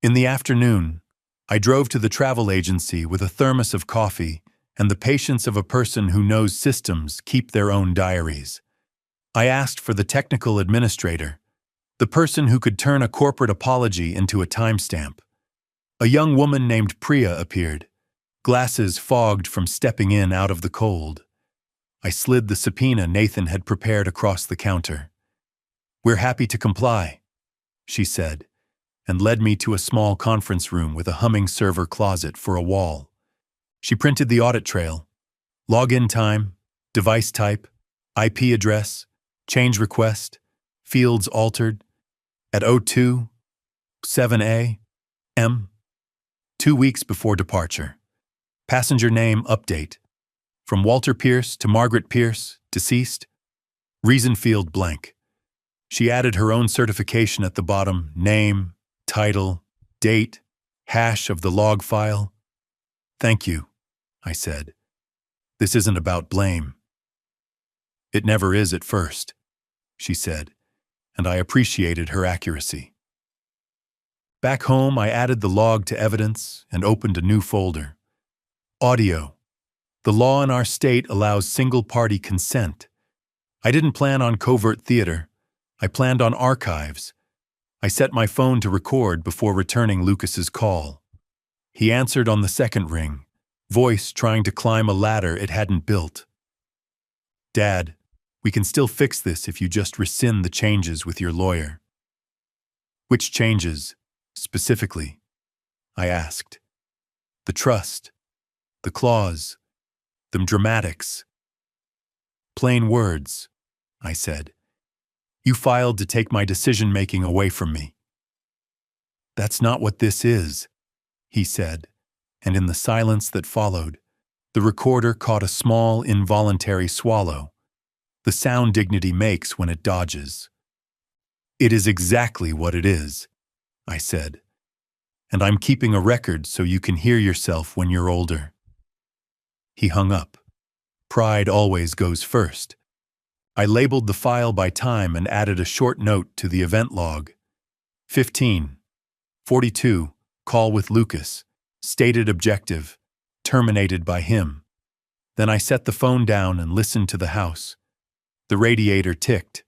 In the afternoon, I drove to the travel agency with a thermos of coffee and the patience of a person who knows systems keep their own diaries. I asked for the technical administrator, the person who could turn a corporate apology into a timestamp. A young woman named Priya appeared, glasses fogged from stepping in out of the cold. I slid the subpoena Nathan had prepared across the counter. We're happy to comply, she said, and led me to a small conference room with a humming server closet for a wall. She printed the audit trail, login time, device type, IP address, change request, fields altered, at 02, 7A, M, 2 weeks before departure. Passenger name update. From Walter Pierce to Margaret Pierce, deceased. Reason field blank. She added her own certification at the bottom, name, title, date, hash of the log file. Thank you, I said. This isn't about blame. It never is at first, she said, and I appreciated her accuracy. Back home, I added the log to evidence and opened a new folder. Audio. The law in our state allows single-party consent. I didn't plan on covert theater. I planned on archives. I set my phone to record before returning Lucas's call. He answered on the second ring, voice trying to climb a ladder it hadn't built. Dad, we can still fix this if you just rescind the changes with your lawyer. Which changes, specifically? I asked. The trust, the clause, the dramatics. Plain words, I said. You filed to take my decision-making away from me. That's not what this is, he said, and in the silence that followed, the recorder caught a small, involuntary swallow, the sound dignity makes when it dodges. It is exactly what it is, I said, and I'm keeping a record so you can hear yourself when you're older. He hung up. Pride always goes first. I labeled the file by time and added a short note to the event log. 15:42, call with Lucas, stated objective, terminated by him. Then I set the phone down and listened to the house. The radiator ticked.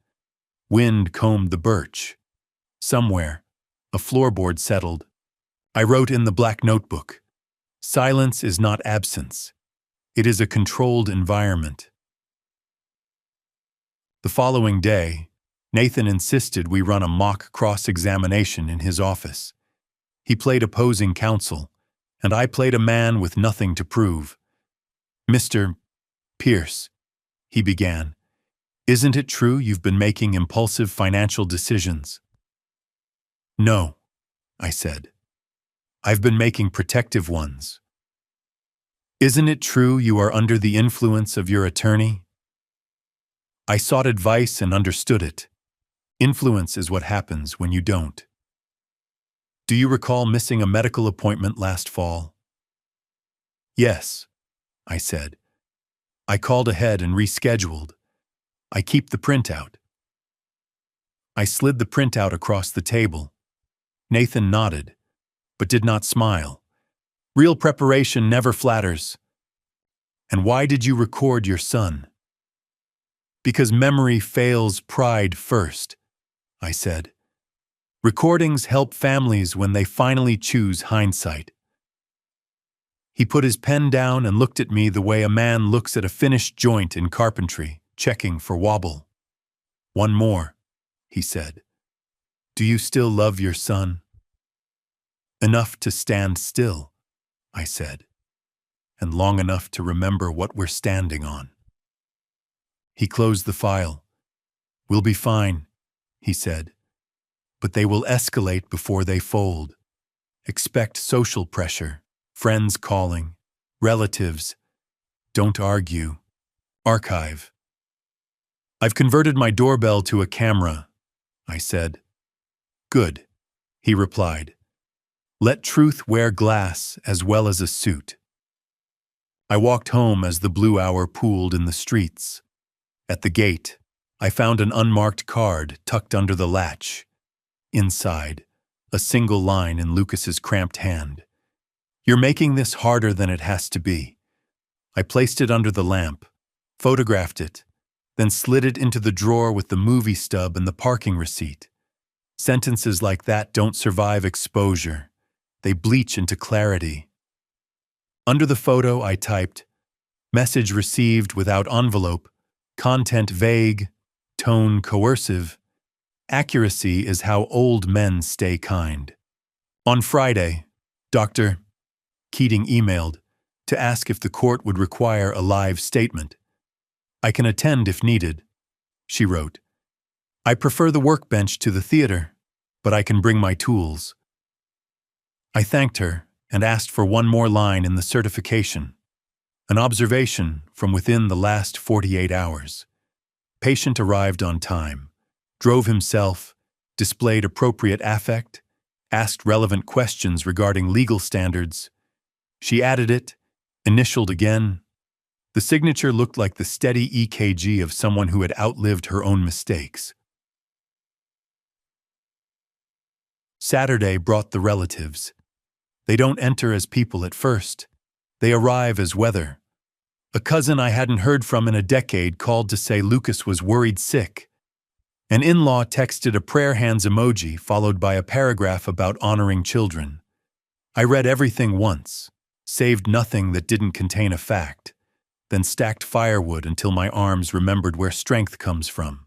Wind combed the birch. Somewhere, a floorboard settled. I wrote in the black notebook, silence is not absence. It is a controlled environment. The following day, Nathan insisted we run a mock cross-examination in his office. He played opposing counsel, and I played a man with nothing to prove. Mr. Pierce, he began, isn't it true you've been making impulsive financial decisions? No, I said. I've been making protective ones. Isn't it true you are under the influence of your attorney? I sought advice and understood it. Influence is what happens when you don't. Do you recall missing a medical appointment last fall? Yes, I said. I called ahead and rescheduled. I keep the printout. I slid the printout across the table. Nathan nodded, but did not smile. Real preparation never flatters. And why did you record your son? Because memory fails pride first, I said. Recordings help families when they finally choose hindsight. He put his pen down and looked at me the way a man looks at a finished joint in carpentry, checking for wobble. One more, he said. Do you still love your son? Enough to stand still, I said, and long enough to remember what we're standing on. He closed the file. We'll be fine, he said, but they will escalate before they fold. Expect social pressure, friends calling, relatives. Don't argue. Archive. I've converted my doorbell to a camera, I said. Good, he replied. Let truth wear glass as well as a suit. I walked home as the blue hour pooled in the streets. At the gate, I found an unmarked card tucked under the latch. Inside, a single line in Lucas's cramped hand. You're making this harder than it has to be. I placed it under the lamp, photographed it, then slid it into the drawer with the movie stub and the parking receipt. Sentences like that don't survive exposure. They bleach into clarity. Under the photo, I typed, message received without envelope, content vague, tone coercive. Accuracy is how old men stay kind. On Friday, Dr. Keating emailed to ask if the court would require a live statement. I can attend if needed, she wrote. I prefer the workbench to the theater, but I can bring my tools. I thanked her and asked for one more line in the certification, an observation from within the last 48 hours. Patient arrived on time, drove himself, displayed appropriate affect, asked relevant questions regarding legal standards. She added it, initialed again. The signature looked like the steady EKG of someone who had outlived her own mistakes. Saturday brought the relatives. They don't enter as people at first. They arrive as weather. A cousin I hadn't heard from in a decade called to say Lucas was worried sick. An in-law texted a prayer hands emoji followed by a paragraph about honoring children. I read everything once, saved nothing that didn't contain a fact, then stacked firewood until my arms remembered where strength comes from.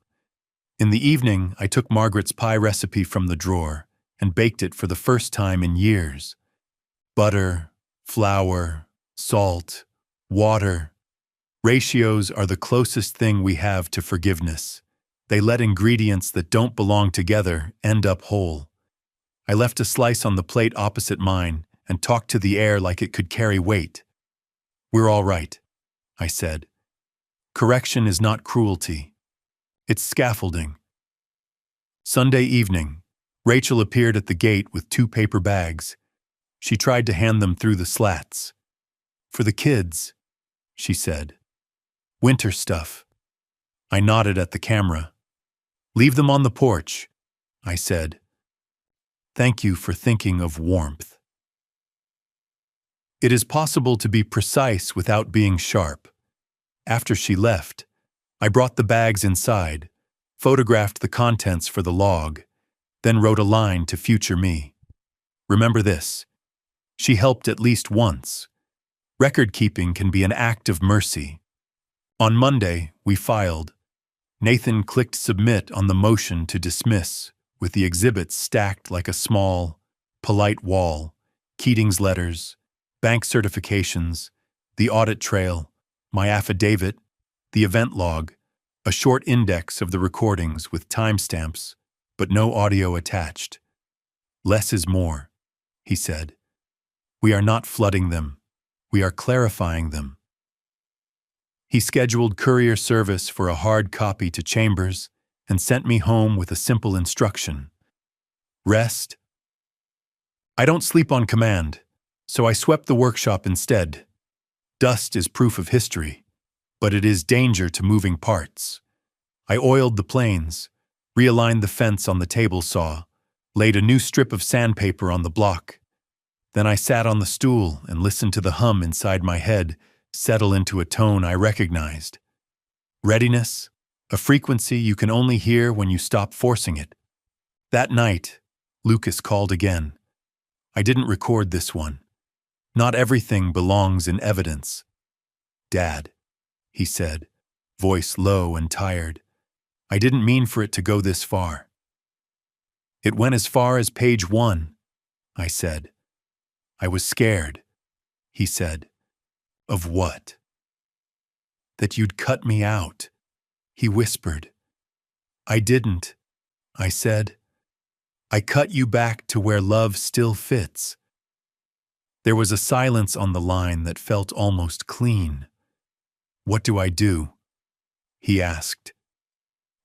In the evening, I took Margaret's pie recipe from the drawer and baked it for the first time in years. Butter, flour, salt, water. Ratios are the closest thing we have to forgiveness. They let ingredients that don't belong together end up whole. I left a slice on the plate opposite mine and talked to the air like it could carry weight. We're all right, I said. Correction is not cruelty. It's scaffolding. Sunday evening, Rachel appeared at the gate with 2 paper bags. She tried to hand them through the slats. For the kids, she said. Winter stuff. I nodded at the camera. Leave them on the porch, I said. Thank you for thinking of warmth. It is possible to be precise without being sharp. After she left, I brought the bags inside, photographed the contents for the log, then wrote a line to future me. Remember this. She helped at least once. Record-keeping can be an act of mercy. On Monday, we filed. Nathan clicked submit on the motion to dismiss, with the exhibits stacked like a small, polite wall, Keating's letters, bank certifications, the audit trail, my affidavit, the event log, a short index of the recordings with timestamps, but no audio attached. Less is more, he said. We are not flooding them. We are clarifying them. He scheduled courier service for a hard copy to Chambers and sent me home with a simple instruction. Rest. I don't sleep on command, so I swept the workshop instead. Dust is proof of history, but it is danger to moving parts. I oiled the planes, realigned the fence on the table saw, laid a new strip of sandpaper on the block. Then I sat on the stool and listened to the hum inside my head settle into a tone I recognized. Readiness, a frequency you can only hear when you stop forcing it. That night, Lucas called again. I didn't record this one. Not everything belongs in evidence. Dad, he said, voice low and tired. I didn't mean for it to go this far. It went as far as page 1, I said. I was scared, he said. Of what? That you'd cut me out, he whispered. I didn't, I said. I cut you back to where love still fits. There was a silence on the line that felt almost clean. What do I do? He asked.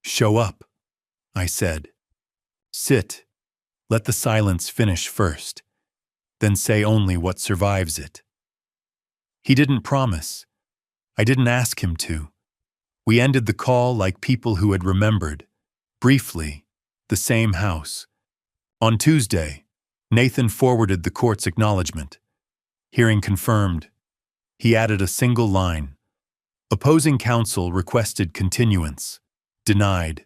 Show up, I said. Sit. Let the silence finish first. Then say only what survives it. He didn't promise. I didn't ask him to. We ended the call like people who had remembered, briefly, the same house. On Tuesday, Nathan forwarded the court's acknowledgement. Hearing confirmed. He added a single line. Opposing counsel requested continuance. Denied.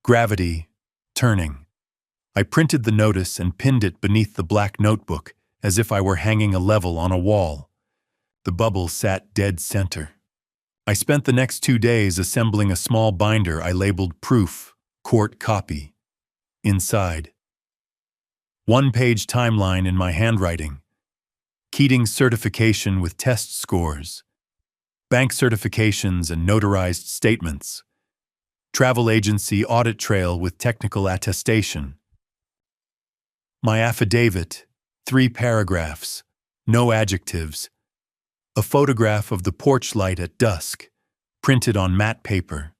Gravity. Turning. I printed the notice and pinned it beneath the black notebook as if I were hanging a level on a wall. The bubble sat dead center. I spent the next 2 days assembling a small binder I labeled Proof, Court Copy. Inside. 1-page timeline in my handwriting. Keating's certification with test scores. Bank certifications and notarized statements. Travel agency audit trail with technical attestation. My affidavit, 3 paragraphs, no adjectives. A photograph of the porch light at dusk, printed on matte paper.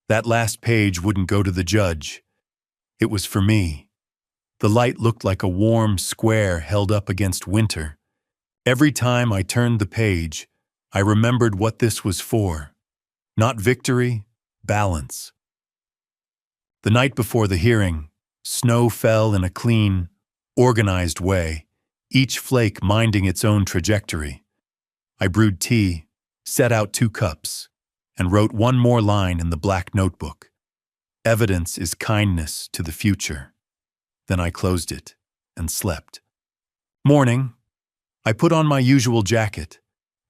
That last page wouldn't go to the judge. It was for me. The light looked like a warm square held up against winter. Every time I turned the page, I remembered what this was for. Not victory, balance. The night before the hearing, snow fell in a clean, organized way, each flake minding its own trajectory. I brewed tea, set out 2 cups, and wrote one more line in the black notebook. Evidence is kindness to the future. Then I closed it and slept. Morning. I put on my usual jacket,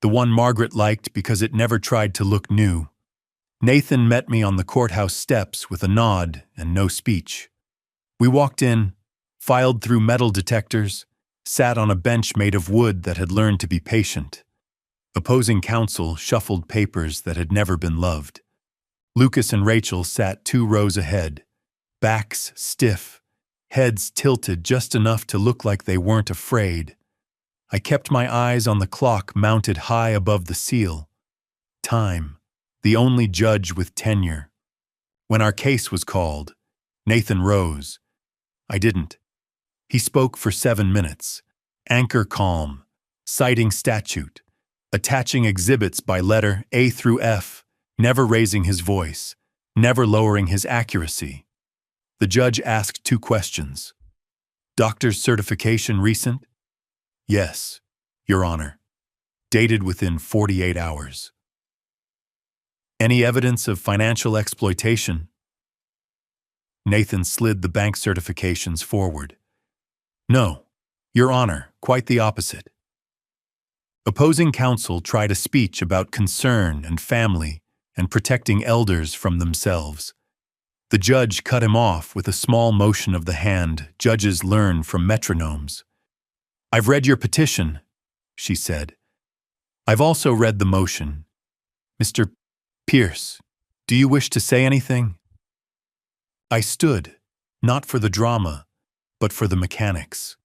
the one Margaret liked because it never tried to look new. Nathan met me on the courthouse steps with a nod and no speech. We walked in, filed through metal detectors, sat on a bench made of wood that had learned to be patient. Opposing counsel shuffled papers that had never been loved. Lucas and Rachel sat 2 rows ahead, backs stiff, heads tilted just enough to look like they weren't afraid. I kept my eyes on the clock mounted high above the seal. Time, the only judge with tenure. When our case was called, Nathan rose. I didn't. He spoke for 7 minutes, anchor calm, citing statute, attaching exhibits by letter A through F, never raising his voice, never lowering his accuracy. The judge asked 2 questions. Doctor's certification recent? Yes, Your Honor. Dated within 48 hours. Any evidence of financial exploitation? Nathan slid the bank certifications forward. No, Your Honor, quite the opposite. Opposing counsel tried a speech about concern and family and protecting elders from themselves. The judge cut him off with a small motion of the hand judges learn from metronomes. I've read your petition, she said. I've also read the motion. Mr. Pierce, do you wish to say anything? I stood, not for the drama, but for the mechanics.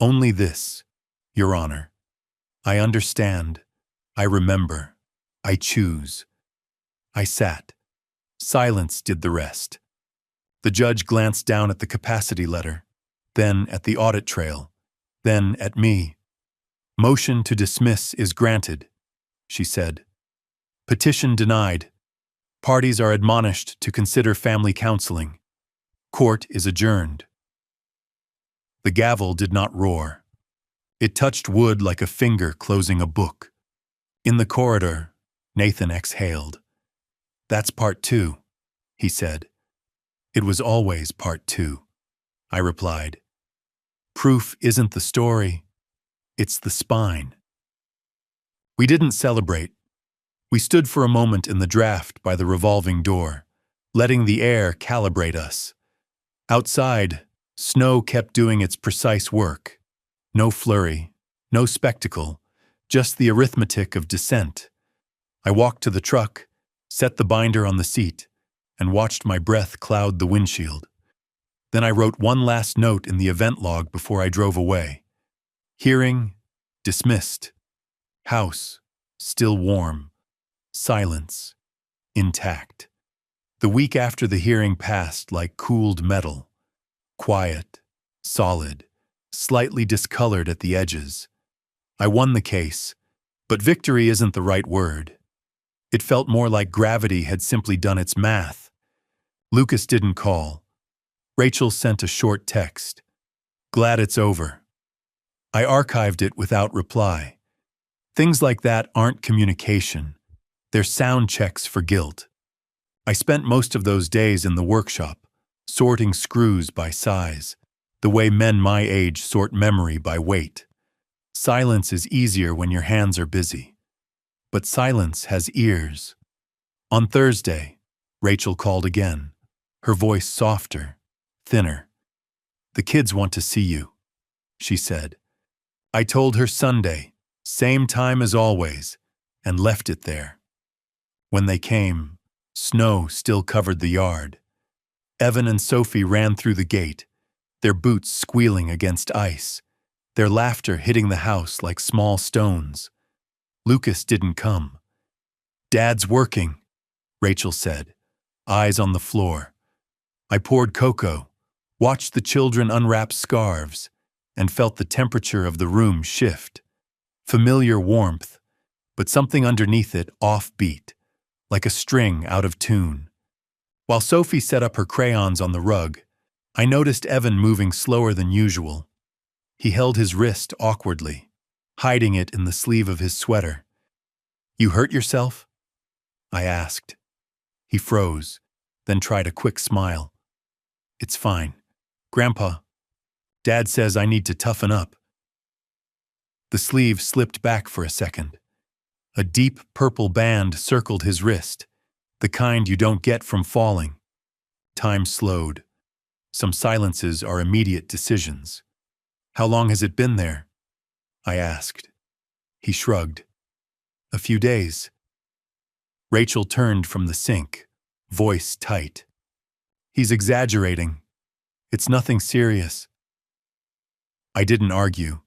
Only this. Your Honor. I understand. I remember. I choose. I sat. Silence did the rest. The judge glanced down at the capacity letter, then at the audit trail, then at me. Motion to dismiss is granted, she said. Petition denied. Parties are admonished to consider family counseling. Court is adjourned. The gavel did not roar. It touched wood like a finger closing a book. In the corridor, Nathan exhaled. That's part 2, he said. It was always part 2, I replied. Proof isn't the story, it's the spine. We didn't celebrate. We stood for a moment in the draft by the revolving door, letting the air calibrate us. Outside, snow kept doing its precise work. No flurry, no spectacle, just the arithmetic of descent. I walked to the truck, set the binder on the seat, and watched my breath cloud the windshield. Then I wrote one last note in the event log before I drove away. Hearing, dismissed. House, still warm. Silence, intact. The week after the hearing passed like cooled metal. Quiet, solid, slightly discolored at the edges. I won the case, but victory isn't the right word. It felt more like gravity had simply done its math. Lucas didn't call. Rachel sent a short text. Glad it's over. I archived it without reply. Things like that aren't communication. They're sound checks for guilt. I spent most of those days in the workshop, sorting screws by size, the way men my age sort memory by weight. Silence is easier when your hands are busy. But silence has ears. On Thursday, Rachel called again, her voice softer, thinner. The kids want to see you, she said. I told her Sunday, same time as always, and left it there. When they came, snow still covered the yard. Evan and Sophie ran through the gate, their boots squealing against ice, their laughter hitting the house like small stones. Lucas didn't come. Dad's working, Rachel said, eyes on the floor. I poured cocoa, watched the children unwrap scarves, and felt the temperature of the room shift. Familiar warmth, but something underneath it offbeat, like a string out of tune. While Sophie set up her crayons on the rug, I noticed Evan moving slower than usual. He held his wrist awkwardly, hiding it in the sleeve of his sweater. You hurt yourself? I asked. He froze, then tried a quick smile. It's fine. Grandpa, Dad says I need to toughen up. The sleeve slipped back for a second. A deep purple band circled his wrist, the kind you don't get from falling. Time slowed. Some silences are immediate decisions. How long has it been there? I asked. He shrugged. A few days. Rachel turned from the sink, voice tight. He's exaggerating. It's nothing serious. I didn't argue.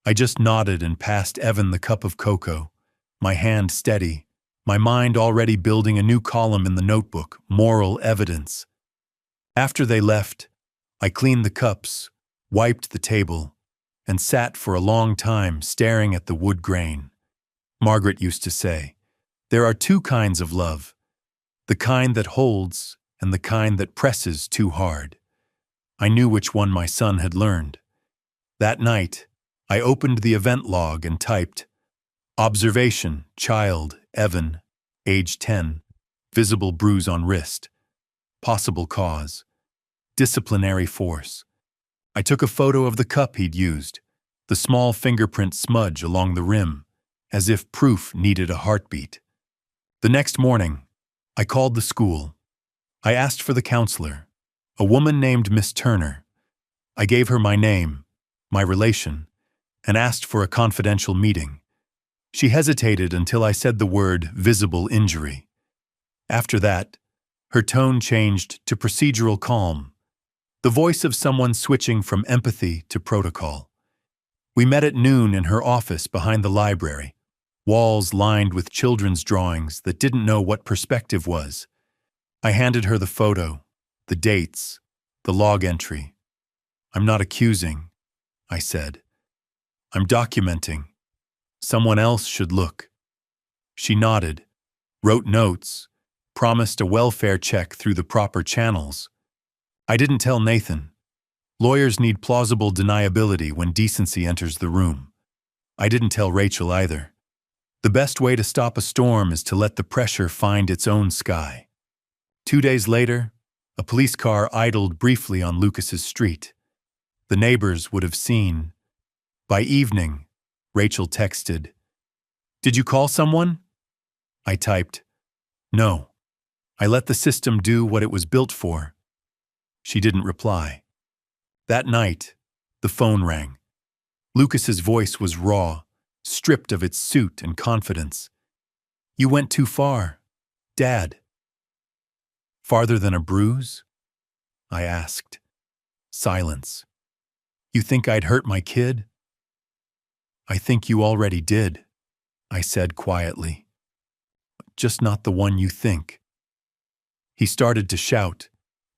I just nodded and passed Evan the cup of cocoa, my hand steady, my mind already building a new column in the notebook, moral evidence. After they left, I cleaned the cups, wiped the table, and sat for a long time staring at the wood grain. Margaret used to say, there are two kinds of love, the kind that holds and the kind that presses too hard. I knew which one my son had learned. That night, I opened the event log and typed, Observation, child, Evan, age 10, visible bruise on wrist, possible cause, disciplinary force. I took a photo of the cup he'd used, the small fingerprint smudge along the rim, as if proof needed a heartbeat. The next morning, I called the school. I asked for the counselor, a woman named Miss Turner. I gave her my name, my relation, and asked for a confidential meeting. She hesitated until I said the word visible injury. After that, her tone changed to procedural calm, the voice of someone switching from empathy to protocol. We met at noon in her office behind the library, walls lined with children's drawings that didn't know what perspective was. I handed her the photo, the dates, the log entry. "I'm not accusing," I said. "I'm documenting. Someone else should look." She nodded, wrote notes, promised a welfare check through the proper channels. I didn't tell Nathan. Lawyers need plausible deniability when decency enters the room. I didn't tell Rachel either. The best way to stop a storm is to let the pressure find its own sky. 2 days later, a police car idled briefly on Lucas's street. The neighbors would have seen. By evening, Rachel texted, "Did you call someone?" I typed, "No. I let the system do what it was built for." She didn't reply. That night, the phone rang. Lucas's voice was raw, stripped of its suit and confidence. "You went too far, Dad." "Farther than a bruise?" I asked. Silence. "You think I'd hurt my kid?" "I think you already did," I said quietly. "Just not the one you think." He started to shout,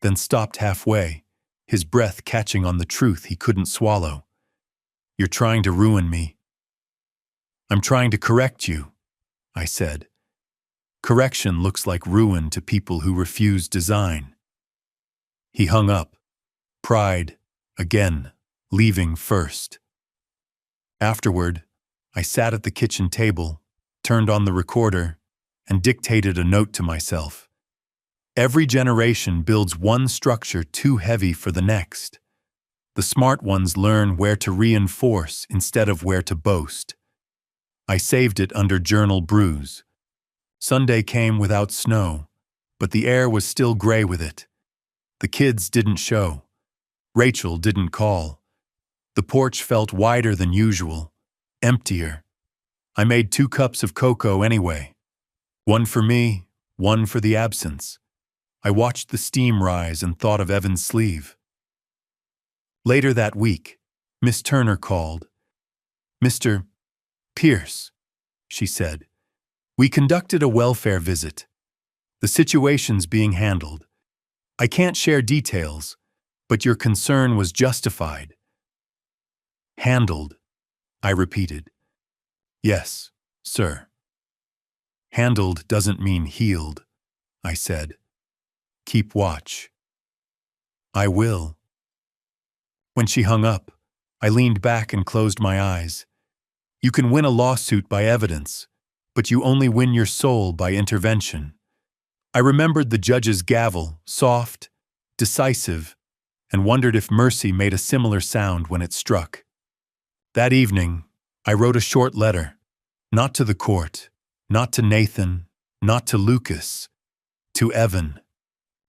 then stopped halfway, his breath catching on the truth he couldn't swallow. "You're trying to ruin me." "I'm trying to correct you," I said. Correction looks like ruin to people who refuse design. He hung up. Pride, again, leaving first. Afterward, I sat at the kitchen table, turned on the recorder, and dictated a note to myself. Every generation builds one structure too heavy for the next. The smart ones learn where to reinforce instead of where to boast. I saved it under Journal Bruise. Sunday came without snow, but the air was still gray with it. The kids didn't show. Rachel didn't call. The porch felt wider than usual, emptier. I made 2 cups of cocoa anyway. One for me, one for the absence. I watched the steam rise and thought of Evan's sleeve. Later that week, Miss Turner called. "Mr. Pierce," she said, "we conducted a welfare visit. The situation's being handled. I can't share details, but your concern was justified." "Handled," I repeated. "Yes, sir." "Handled doesn't mean healed," I said. "Keep watch." "I will." When she hung up, I leaned back and closed my eyes. You can win a lawsuit by evidence, but you only win your soul by intervention. I remembered the judge's gavel, soft, decisive, and wondered if mercy made a similar sound when it struck. That evening, I wrote a short letter, not to the court, not to Nathan, not to Lucas, to Evan.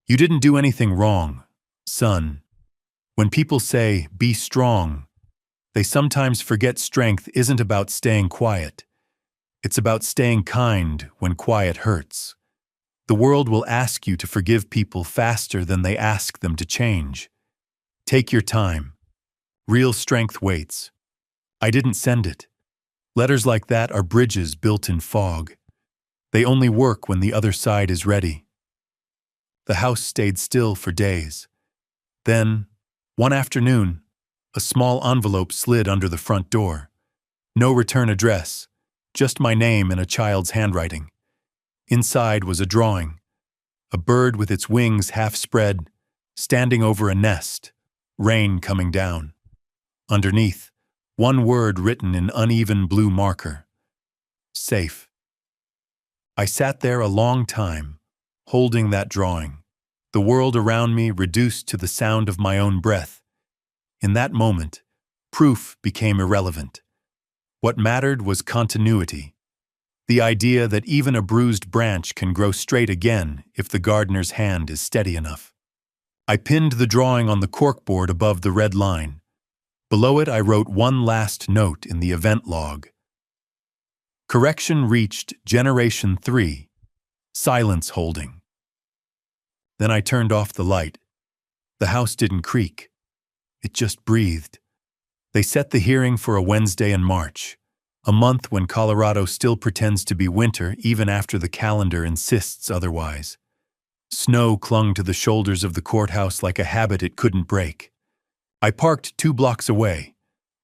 "You didn't do anything wrong, son." When people say, "Be strong," they sometimes forget strength isn't about staying quiet. It's about staying kind when quiet hurts. The world will ask you to forgive people faster than they ask them to change. Take your time. Real strength waits. I didn't send it. Letters like that are bridges built in fog. They only work when the other side is ready. The house stayed still for days. Then, one afternoon, a small envelope slid under the front door. No return address, just my name in a child's handwriting. Inside was a drawing, a bird with its wings half spread, standing over a nest, rain coming down. Underneath, one word written in uneven blue marker: safe. I sat there a long time, holding that drawing, the world around me reduced to the sound of my own breath. In that moment, proof became irrelevant. What mattered was continuity, the idea that even a bruised branch can grow straight again if the gardener's hand is steady enough. I pinned the drawing on the corkboard above the red line. Below it, I wrote one last note in the event log. Correction reached Generation 3, silence holding. Then I turned off the light. The house didn't creak. It just breathed. They set the hearing for a Wednesday in March, a month when Colorado still pretends to be winter even after the calendar insists otherwise. Snow clung to the shoulders of the courthouse like a habit it couldn't break. I parked 2 blocks away,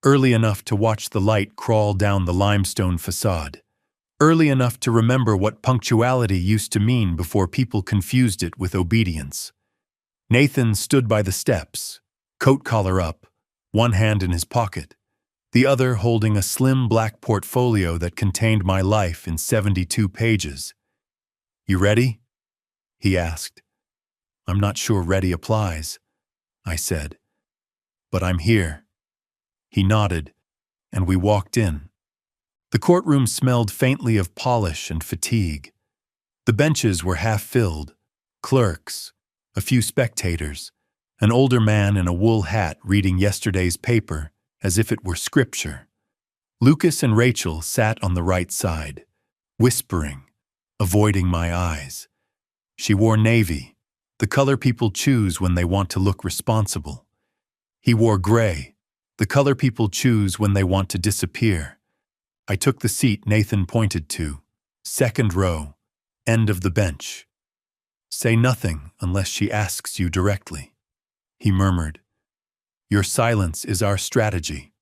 early enough to watch the light crawl down the limestone facade, early enough to remember what punctuality used to mean before people confused it with obedience. Nathan stood by the steps, coat collar up, one hand in his pocket, the other holding a slim black portfolio that contained my life in 72 pages. "You ready?" he asked. "I'm not sure ready applies," I said. "But I'm here." He nodded, and we walked in. The courtroom smelled faintly of polish and fatigue. The benches were half-filled, clerks, a few spectators, an older man in a wool hat reading yesterday's paper as if it were scripture. Lucas and Rachel sat on the right side, whispering, avoiding my eyes. She wore navy, the color people choose when they want to look responsible. He wore gray, the color people choose when they want to disappear. I took the seat Nathan pointed to, second row, end of the bench. "Say nothing unless she asks you directly," he murmured. "Your silence is our strategy."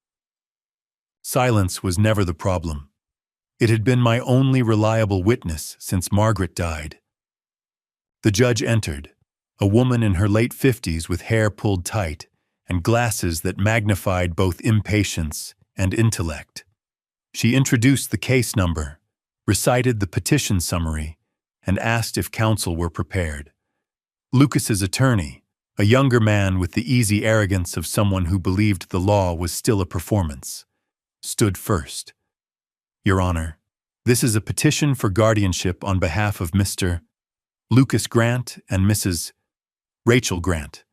Silence was never the problem. It had been my only reliable witness since Margaret died. The judge entered, a woman in her late 50s with hair pulled tight and glasses that magnified both impatience and intellect. She introduced the case number, recited the petition summary, and asked if counsel were prepared. Lucas's attorney, a younger man with the easy arrogance of someone who believed the law was still a performance, stood first. "Your Honor, this is a petition for guardianship on behalf of Mr. Lucas Grant and Mrs. Rachel Grant,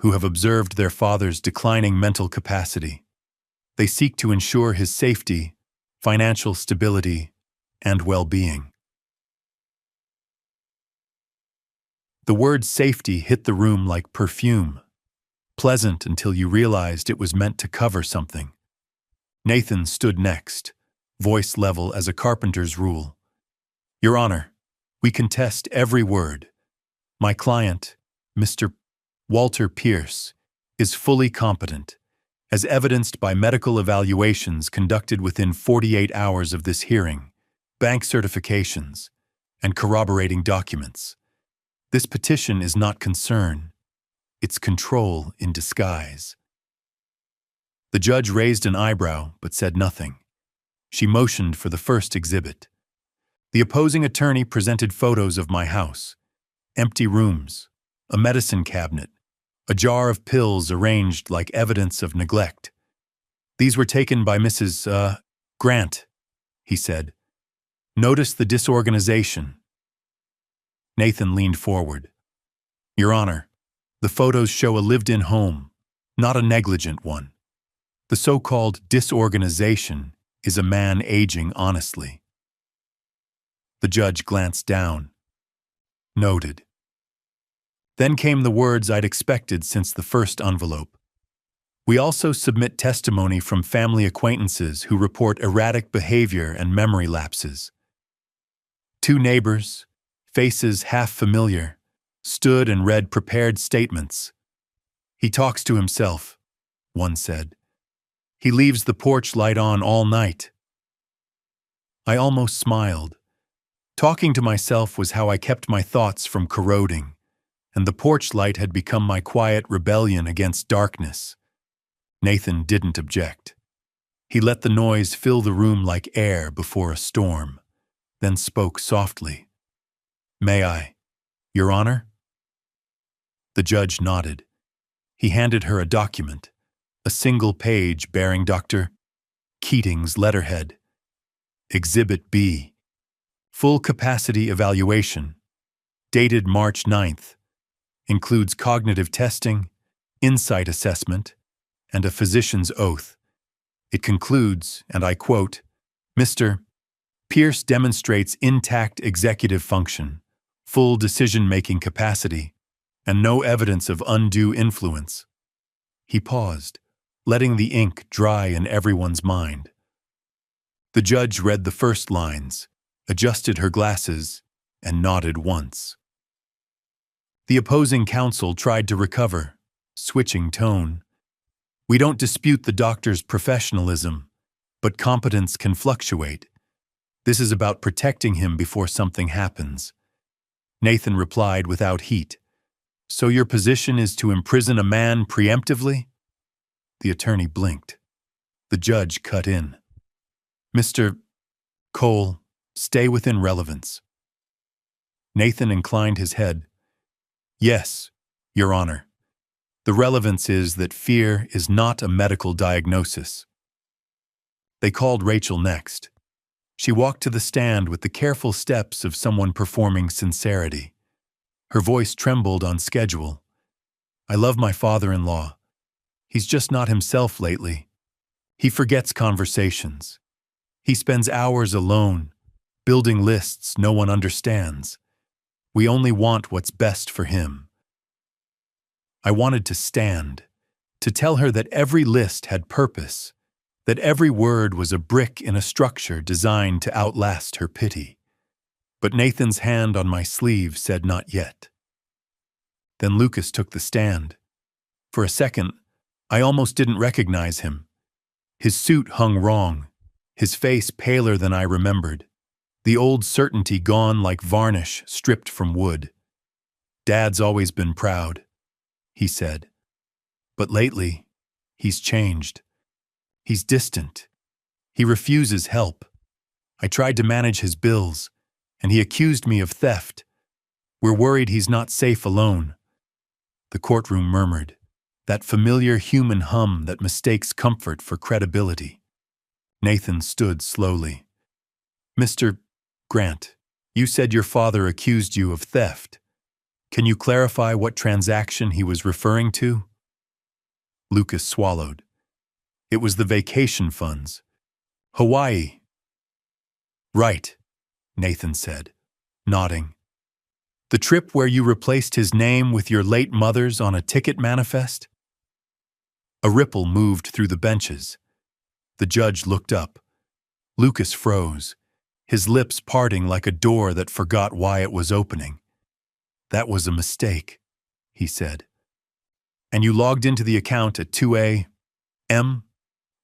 who have observed their father's declining mental capacity. They seek to ensure his safety, financial stability, and well-being." The word safety hit the room like perfume, pleasant until you realized it was meant to cover something. Nathan stood next, voice level as a carpenter's rule. "Your Honor, we contest every word. My client, Mr. Walter Pierce, is fully competent, as evidenced by medical evaluations conducted within 48 hours of this hearing, bank certifications, and corroborating documents. This petition is not concern, it's control in disguise." The judge raised an eyebrow but said nothing. She motioned for the first exhibit. The opposing attorney presented photos of my house, empty rooms, a medicine cabinet, a jar of pills arranged like evidence of neglect. "These were taken by Mrs. Grant," he said. "Notice the disorganization." Nathan leaned forward. "Your Honor, the photos show a lived-in home, not a negligent one. The so-called disorganization is a man aging honestly." The judge glanced down. Noted. Then came the words I'd expected since the first envelope. "We also submit testimony from family acquaintances who report erratic behavior and memory lapses." 2 neighbors, faces half familiar, stood and read prepared statements. "He talks to himself," one said. "He leaves the porch light on all night." I almost smiled. Talking to myself was how I kept my thoughts from corroding, and the porch light had become my quiet rebellion against darkness. Nathan didn't object. He let the noise fill the room like air before a storm, then spoke softly. "May I, Your Honor?" The judge nodded. He handed her a document, a single page bearing Dr. Keating's letterhead. Exhibit B. Full capacity evaluation. Dated March 9th. Includes cognitive testing, insight assessment, and a physician's oath. It concludes, and I quote, "Mr. Pierce demonstrates intact executive function, full decision-making capacity, and no evidence of undue influence." He paused, letting the ink dry in everyone's mind. The judge read the first lines, adjusted her glasses, and nodded once. The opposing counsel tried to recover, switching tone. "We don't dispute the doctor's professionalism, but competence can fluctuate. This is about protecting him before something happens." Nathan replied without heat. "So your position is to imprison a man preemptively?" The attorney blinked. The judge cut in. "Mr. Cole, stay within relevance." Nathan inclined his head. "Yes, Your Honor. The relevance is that fear is not a medical diagnosis." They called Rachel next. She walked to the stand with the careful steps of someone performing sincerity. Her voice trembled on schedule. "I love my father-in-law. He's just not himself lately. He forgets conversations. He spends hours alone, building lists no one understands. We only want what's best for him." I wanted to stand, to tell her that every list had purpose, that every word was a brick in a structure designed to outlast her pity. But Nathan's hand on my sleeve said not yet. Then Lucas took the stand. For a second, I almost didn't recognize him. His suit hung wrong, his face paler than I remembered, the old certainty gone like varnish stripped from wood. "Dad's always been proud," he said. "But lately, he's changed. He's distant. He refuses help. I tried to manage his bills, and he accused me of theft. We're worried he's not safe alone." The courtroom murmured, that familiar human hum that mistakes comfort for credibility. Nathan stood slowly. "Mr. Grant, you said your father accused you of theft. Can you clarify what transaction he was referring to?" Lucas swallowed. "It was the vacation funds. Hawaii." "Right," Nathan said, nodding. "The trip where you replaced his name with your late mother's on a ticket manifest?" A ripple moved through the benches. The judge looked up. Lucas froze, his lips parting like a door that forgot why it was opening. "That was a mistake," he said. "And you logged into the account at 2 a.m.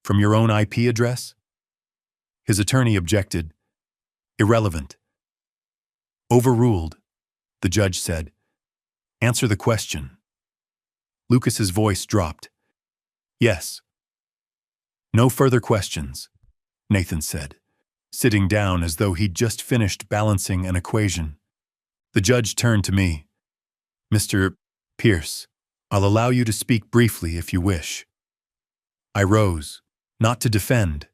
from your own IP address?" His attorney objected. "Irrelevant." "Overruled," the judge said. "Answer the question." Lucas's voice dropped. "Yes." "No further questions," Nathan said, sitting down as though he'd just finished balancing an equation. The judge turned to me. "Mr. Pierce, I'll allow you to speak briefly if you wish." I rose, not to defend,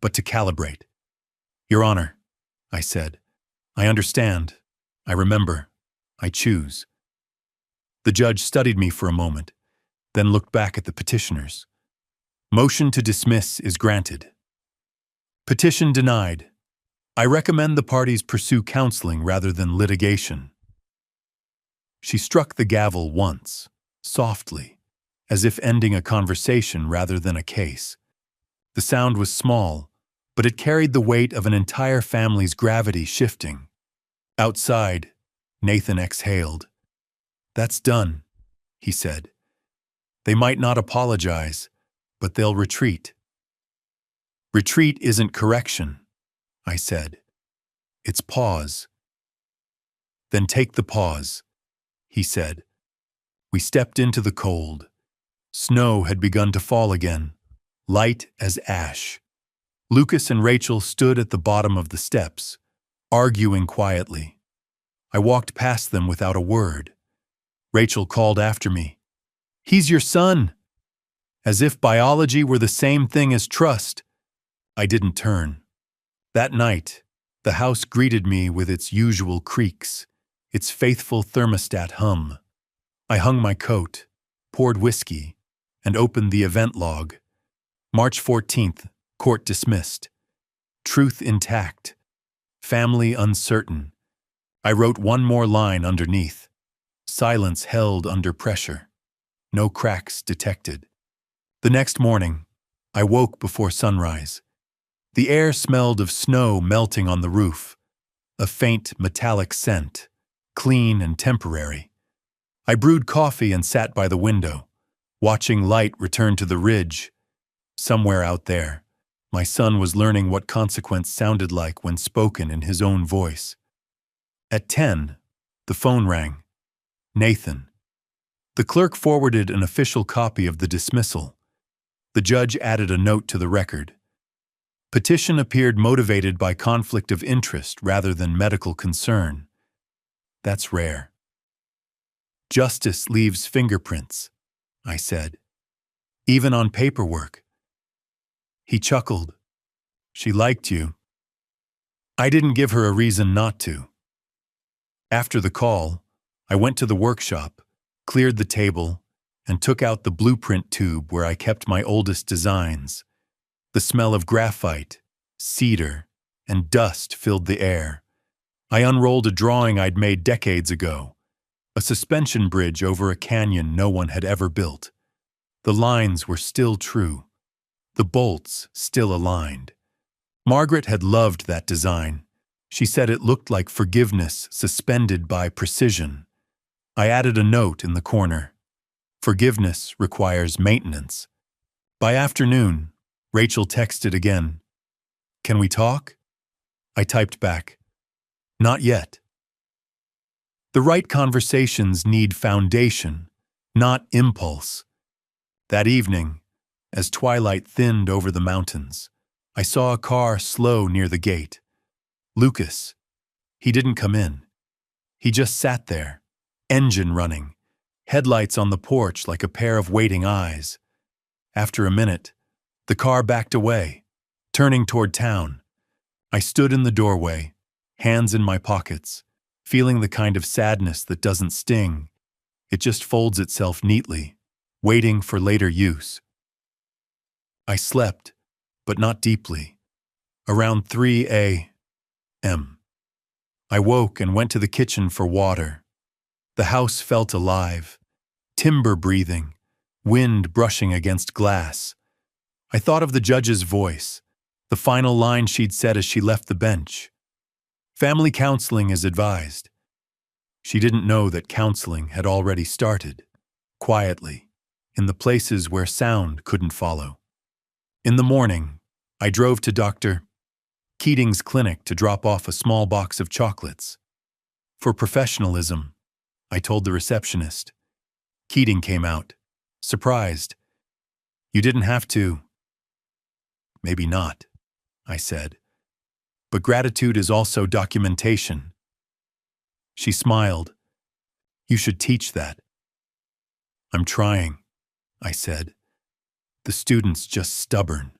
but to calibrate. "Your Honor," I said, "I understand. I remember. I choose." The judge studied me for a moment, then looked back at the petitioners. "Motion to dismiss is granted." "Petition denied. I recommend the parties pursue counseling rather than litigation." She struck the gavel once, softly, as if ending a conversation rather than a case. The sound was small, but it carried the weight of an entire family's gravity shifting. Outside, Nathan exhaled. "That's done," he said. "They might not apologize, but they'll retreat." "Retreat isn't correction," I said. "It's pause." "Then take the pause," he said. We stepped into the cold. Snow had begun to fall again, light as ash. Lucas and Rachel stood at the bottom of the steps, arguing quietly. I walked past them without a word. Rachel called after me, "He's your son!" As if biology were the same thing as trust. I didn't turn. That night, the house greeted me with its usual creaks, its faithful thermostat hum. I hung my coat, poured whiskey, and opened the event log. March 14th, court dismissed. Truth intact. Family uncertain. I wrote one more line underneath. Silence held under pressure. No cracks detected. The next morning, I woke before sunrise. The air smelled of snow melting on the roof, a faint metallic scent, clean and temporary. I brewed coffee and sat by the window, watching light return to the ridge. Somewhere out there, my son was learning what consequence sounded like when spoken in his own voice. At 10, the phone rang. Nathan. The clerk forwarded an official copy of the dismissal. The judge added a note to the record. Petition appeared motivated by conflict of interest rather than medical concern. That's rare. Justice leaves fingerprints, I said. Even on paperwork. He chuckled. She liked you. I didn't give her a reason not to. After the call, I went to the workshop, cleared the table, and took out the blueprint tube where I kept my oldest designs. The smell of graphite, cedar, and dust filled the air. I unrolled a drawing I'd made decades ago, a suspension bridge over a canyon no one had ever built. The lines were still true, the bolts still aligned. Margaret had loved that design. She said it looked like forgiveness suspended by precision. I added a note in the corner. Forgiveness requires maintenance. By afternoon, Rachel texted again. Can we talk? I typed back. Not yet. The right conversations need foundation, not impulse. That evening, as twilight thinned over the mountains, I saw a car slow near the gate. Lucas. He didn't come in. He just sat there, engine running, headlights on the porch like a pair of waiting eyes. After a minute, the car backed away, turning toward town. I stood in the doorway, hands in my pockets, feeling the kind of sadness that doesn't sting. It just folds itself neatly, waiting for later use. I slept, but not deeply. Around 3 a.m. I woke and went to the kitchen for water. The house felt alive, timber breathing, wind brushing against glass. I thought of the judge's voice, the final line she'd said as she left the bench. Family counseling is advised. She didn't know that counseling had already started, quietly, in the places where sound couldn't follow. In the morning, I drove to Dr. Keating's clinic to drop off a small box of chocolates. For professionalism, I told the receptionist. Keating came out, surprised. You didn't have to. Maybe not, I said. But gratitude is also documentation. She smiled. You should teach that. I'm trying, I said. The student's just stubborn.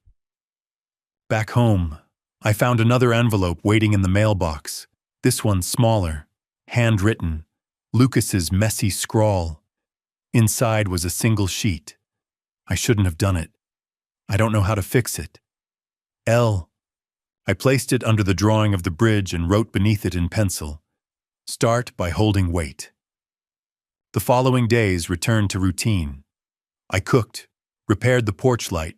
Back home, I found another envelope waiting in the mailbox. This one smaller, handwritten, Lucas's messy scrawl. Inside was a single sheet. I shouldn't have done it. I don't know how to fix it. L. I placed it under the drawing of the bridge and wrote beneath it in pencil. Start by holding weight. The following days returned to routine. I cooked, repaired the porch light,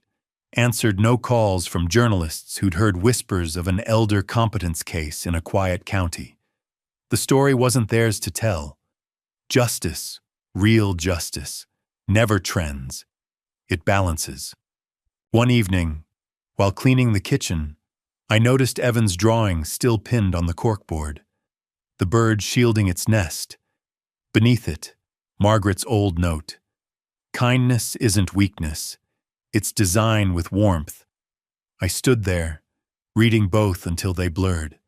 answered no calls from journalists who'd heard whispers of an elder competence case in a quiet county. The story wasn't theirs to tell. Justice, real justice, never trends. It balances. One evening, while cleaning the kitchen, I noticed Evan's drawing still pinned on the corkboard. The bird shielding its nest. Beneath it, Margaret's old note. Kindness isn't weakness. It's design with warmth. I stood there, reading both until they blurred.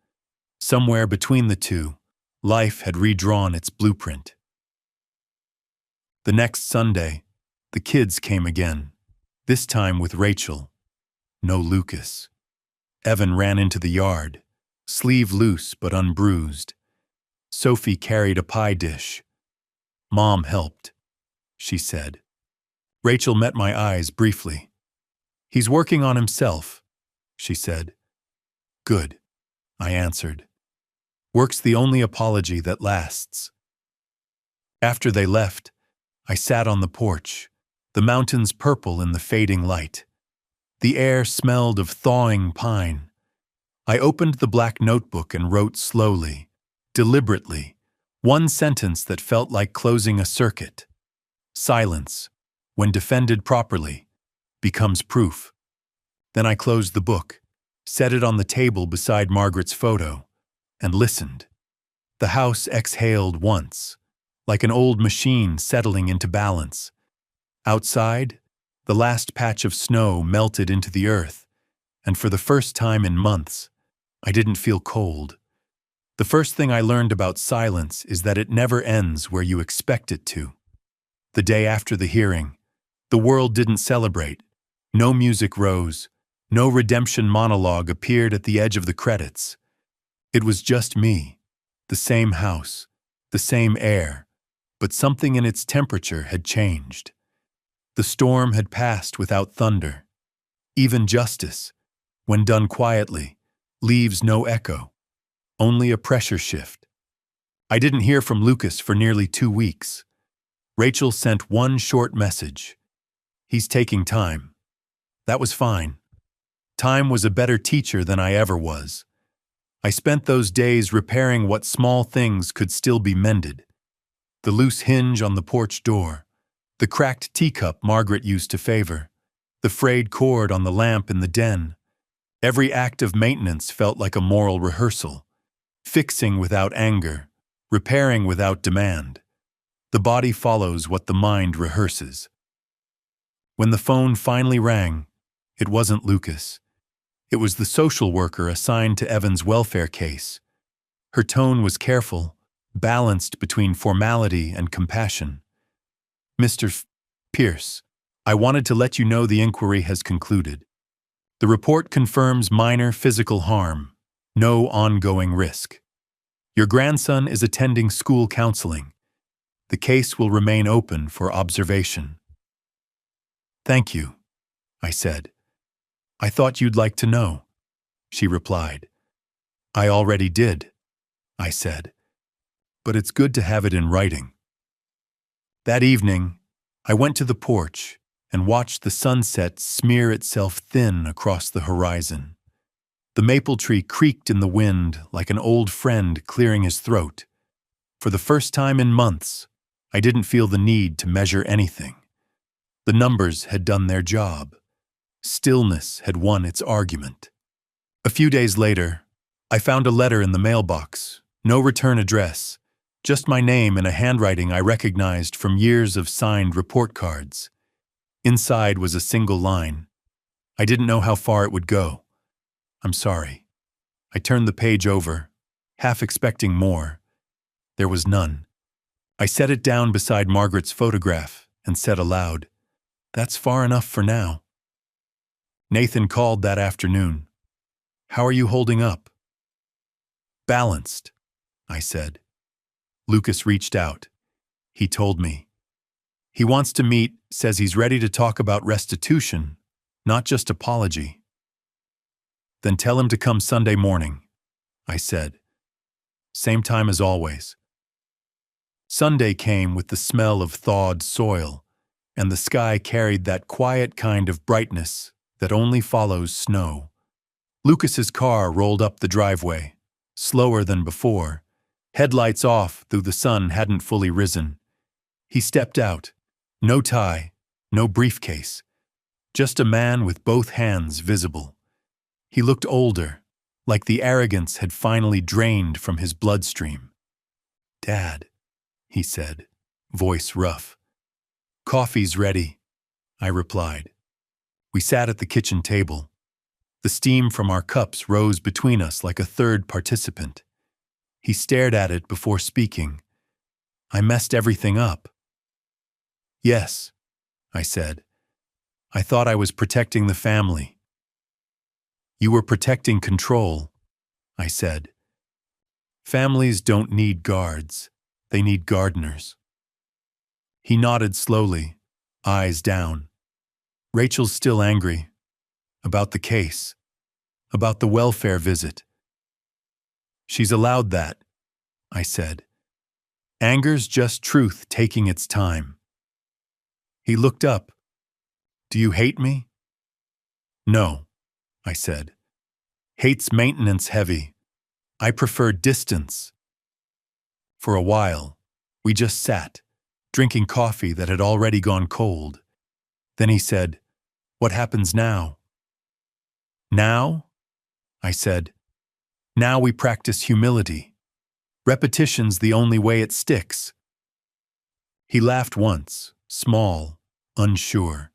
Somewhere between the two, life had redrawn its blueprint. The next Sunday, the kids came again, this time with Rachel. No Lucas. Evan ran into the yard, sleeve loose but unbruised. Sophie carried a pie dish. Mom helped, she said. Rachel met my eyes briefly. He's working on himself, she said. Good, I answered. Work's the only apology that lasts. After they left, I sat on the porch, the mountains purple in the fading light. The air smelled of thawing pine. I opened the black notebook and wrote slowly, deliberately, one sentence that felt like closing a circuit. Silence, when defended properly, becomes proof. Then I closed the book, set it on the table beside Margaret's photo, and listened. The house exhaled once, like an old machine settling into balance. Outside, the last patch of snow melted into the earth, and for the first time in months, I didn't feel cold. The first thing I learned about silence is that it never ends where you expect it to. The day after the hearing, the world didn't celebrate. No music rose. No redemption monologue appeared at the edge of the credits. It was just me, the same house, the same air, but something in its temperature had changed. The storm had passed without thunder. Even justice, when done quietly, leaves no echo, only a pressure shift. I didn't hear from Lucas for nearly 2 weeks. Rachel sent one short message. He's taking time. That was fine. Time was a better teacher than I ever was. I spent those days repairing what small things could still be mended. The loose hinge on the porch door, the cracked teacup Margaret used to favor, the frayed cord on the lamp in the den. Every act of maintenance felt like a moral rehearsal, fixing without anger, repairing without demand. The body follows what the mind rehearses. When the phone finally rang, it wasn't Lucas. It was the social worker assigned to Evan's welfare case. Her tone was careful, balanced between formality and compassion. Mr. Pierce, I wanted to let you know the inquiry has concluded. The report confirms minor physical harm, no ongoing risk. Your grandson is attending school counseling. The case will remain open for observation. Thank you, I said. I thought you'd like to know, she replied. I already did, I said. But it's good to have it in writing. That evening, I went to the porch and watched the sunset smear itself thin across the horizon. The maple tree creaked in the wind like an old friend clearing his throat. For the first time in months, I didn't feel the need to measure anything. The numbers had done their job. Stillness had won its argument. A few days later, I found a letter in the mailbox, no return address, just my name in a handwriting I recognized from years of signed report cards. Inside was a single line. I didn't know how far it would go. I'm sorry. I turned the page over, half expecting more. There was none. I set it down beside Margaret's photograph and said aloud, "That's far enough for now." Nathan called that afternoon. "How are you holding up?" "Balanced," I said. Lucas reached out. He told me. He wants to meet, says he's ready to talk about restitution, not just apology. Then tell him to come Sunday morning, I said. Same time as always. Sunday came with the smell of thawed soil, and the sky carried that quiet kind of brightness that only follows snow. Lucas's car rolled up the driveway, slower than before, headlights off though the sun hadn't fully risen. He stepped out, no tie, no briefcase, just a man with both hands visible. He looked older, like the arrogance had finally drained from his bloodstream. "Dad," he said, voice rough. "Coffee's ready," I replied. We sat at the kitchen table. The steam from our cups rose between us like a third participant. He stared at it before speaking. "I messed everything up." "Yes," I said. "I thought I was protecting the family." "You were protecting control," I said. "Families don't need guards. They need gardeners." He nodded slowly, eyes down. "Rachel's still angry. About the case. About the welfare visit." "She's allowed that," I said. "Anger's just truth taking its time." He looked up, Do you hate me? No, I said. Hate's maintenance heavy. I prefer distance. For a while, we just sat, drinking coffee that had already gone cold. Then he said, "What happens now?" Now? I said. Now we practice humility. Repetition's the only way it sticks. He laughed once, small, unsure.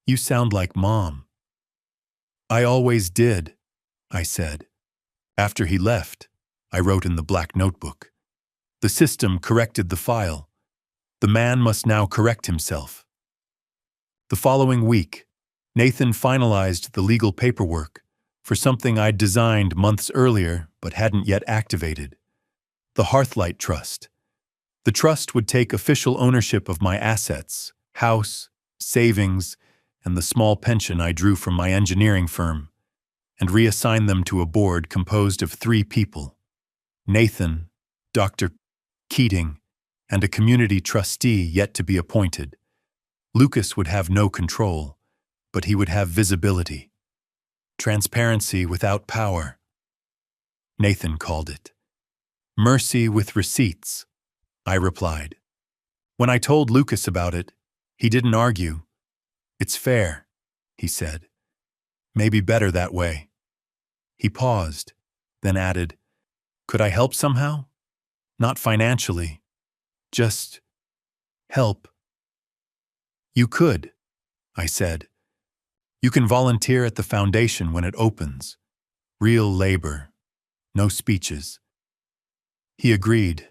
You sound like Mom. I always did, I said. After he left, I wrote in the black notebook. The system corrected the file. The man must now correct himself. The following week, Nathan finalized the legal paperwork for something I'd designed months earlier but hadn't yet activated. The Hearthlight Trust. The trust would take official ownership of my assets, house, savings, and the small pension I drew from my engineering firm, and reassign them to a board composed of 3 people: Nathan, Dr. Keating, and a community trustee yet to be appointed. Lucas would have no control, but he would have visibility. Transparency without power. Nathan called it. Mercy with receipts, I replied. When I told Lucas about it, he didn't argue. It's fair, he said. Maybe better that way. He paused, then added, Could I help somehow? Not financially. Just help. You could, I said. You can volunteer at the foundation when it opens. Real labor. No speeches. He agreed.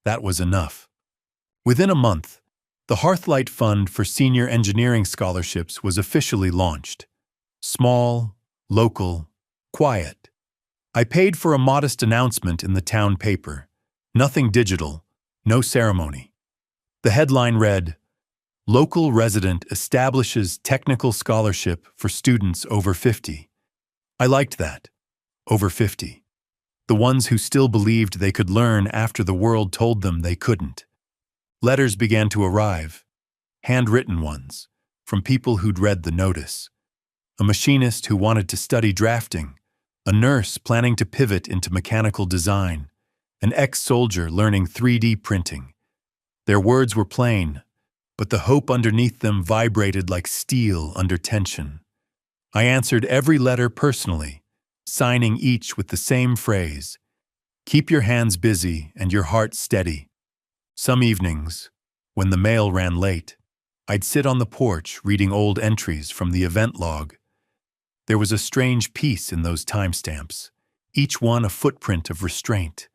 That was enough. Within a month, the Hearthlight Fund for Senior Engineering Scholarships was officially launched. Small, local, quiet. I paid for a modest announcement in the town paper. Nothing digital, no ceremony. The headline read, Local resident establishes technical scholarship for students over 50. I liked that. Over 50. The ones who still believed they could learn after the world told them they couldn't. Letters began to arrive. Handwritten ones, from people who'd read the notice. A machinist who wanted to study drafting. A nurse planning to pivot into mechanical design. An ex-soldier learning 3D printing. Their words were plain, but the hope underneath them vibrated like steel under tension. I answered every letter personally, signing each with the same phrase, Keep your hands busy and your heart steady. Some evenings, when the mail ran late, I'd sit on the porch reading old entries from the event log. There was a strange peace in those timestamps, each one a footprint of restraint.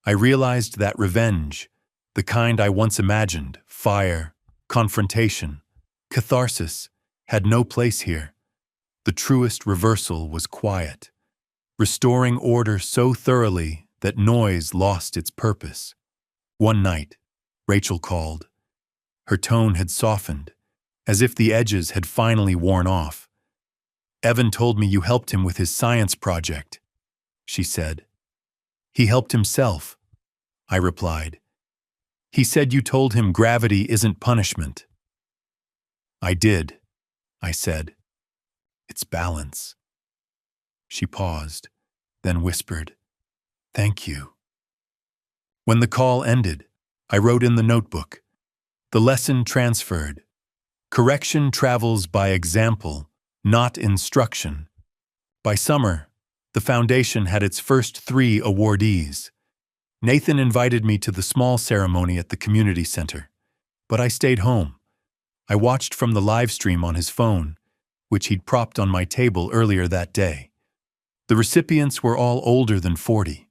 I realized that revenge, the kind I once imagined, fire, confrontation, catharsis, had no place here. The truest reversal was quiet, restoring order so thoroughly that noise lost its purpose. One night, Rachel called. Her tone had softened, as if the edges had finally worn off. Evan told me you helped him with his science project, she said. He helped himself, I replied. He said you told him gravity isn't punishment. I did, I said. It's balance. She paused, then whispered, Thank you. When the call ended, I wrote in the notebook, The lesson transferred. Correction travels by example, not instruction. By summer, the foundation had its first 3 awardees. Nathan invited me to the small ceremony at the community center, but I stayed home. I watched from the live stream on his phone, which he'd propped on my table earlier that day. The recipients were all older than 40.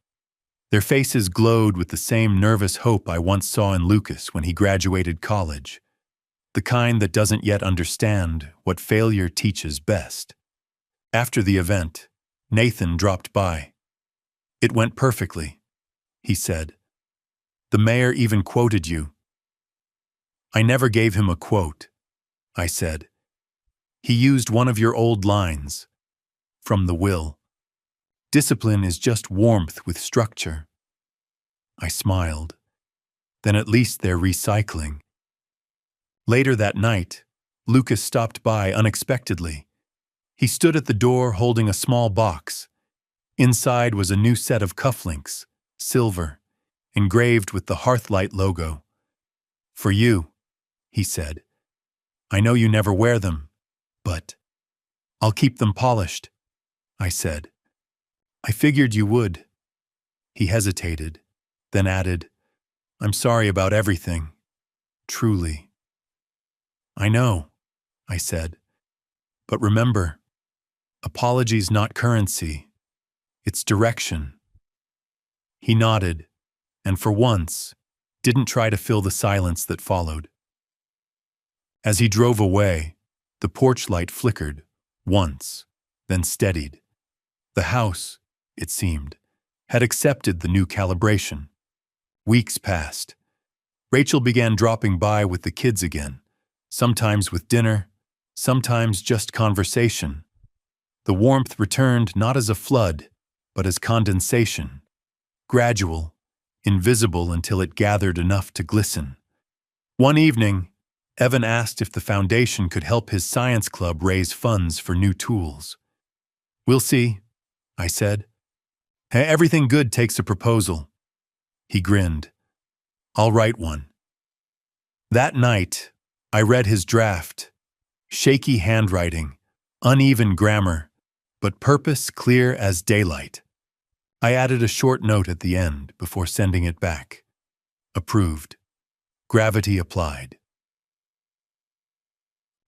Their faces glowed with the same nervous hope I once saw in Lucas when he graduated college, the kind that doesn't yet understand what failure teaches best. After the event, Nathan dropped by. It went perfectly, he said. The mayor even quoted you. I never gave him a quote, I said. He used one of your old lines, from the will. Discipline is just warmth with structure. I smiled. Then at least they're recycling. Later that night, Lucas stopped by unexpectedly. He stood at the door holding a small box. Inside was a new set of cufflinks, silver, engraved with the Hearthlight logo. "For you," he said. "I know you never wear them, but I'll keep them polished," I said. "I figured you would." He hesitated, then added, "I'm sorry about everything. Truly." "I know," I said. "But remember, apology's not currency. It's direction." He nodded, and for once, didn't try to fill the silence that followed. As he drove away, the porch light flickered, once, then steadied. The house, it seemed, had accepted the new calibration. Weeks passed. Rachel began dropping by with the kids again, sometimes with dinner, sometimes just conversation. The warmth returned not as a flood, but as condensation, gradual, invisible until it gathered enough to glisten. One evening, Evan asked if the foundation could help his science club raise funds for new tools. "We'll see," I said. "Everything good takes a proposal." He grinned. "I'll write one." That night, I read his draft. Shaky handwriting, uneven grammar, but purpose clear as daylight. I added a short note at the end before sending it back. Approved. Gravity applied.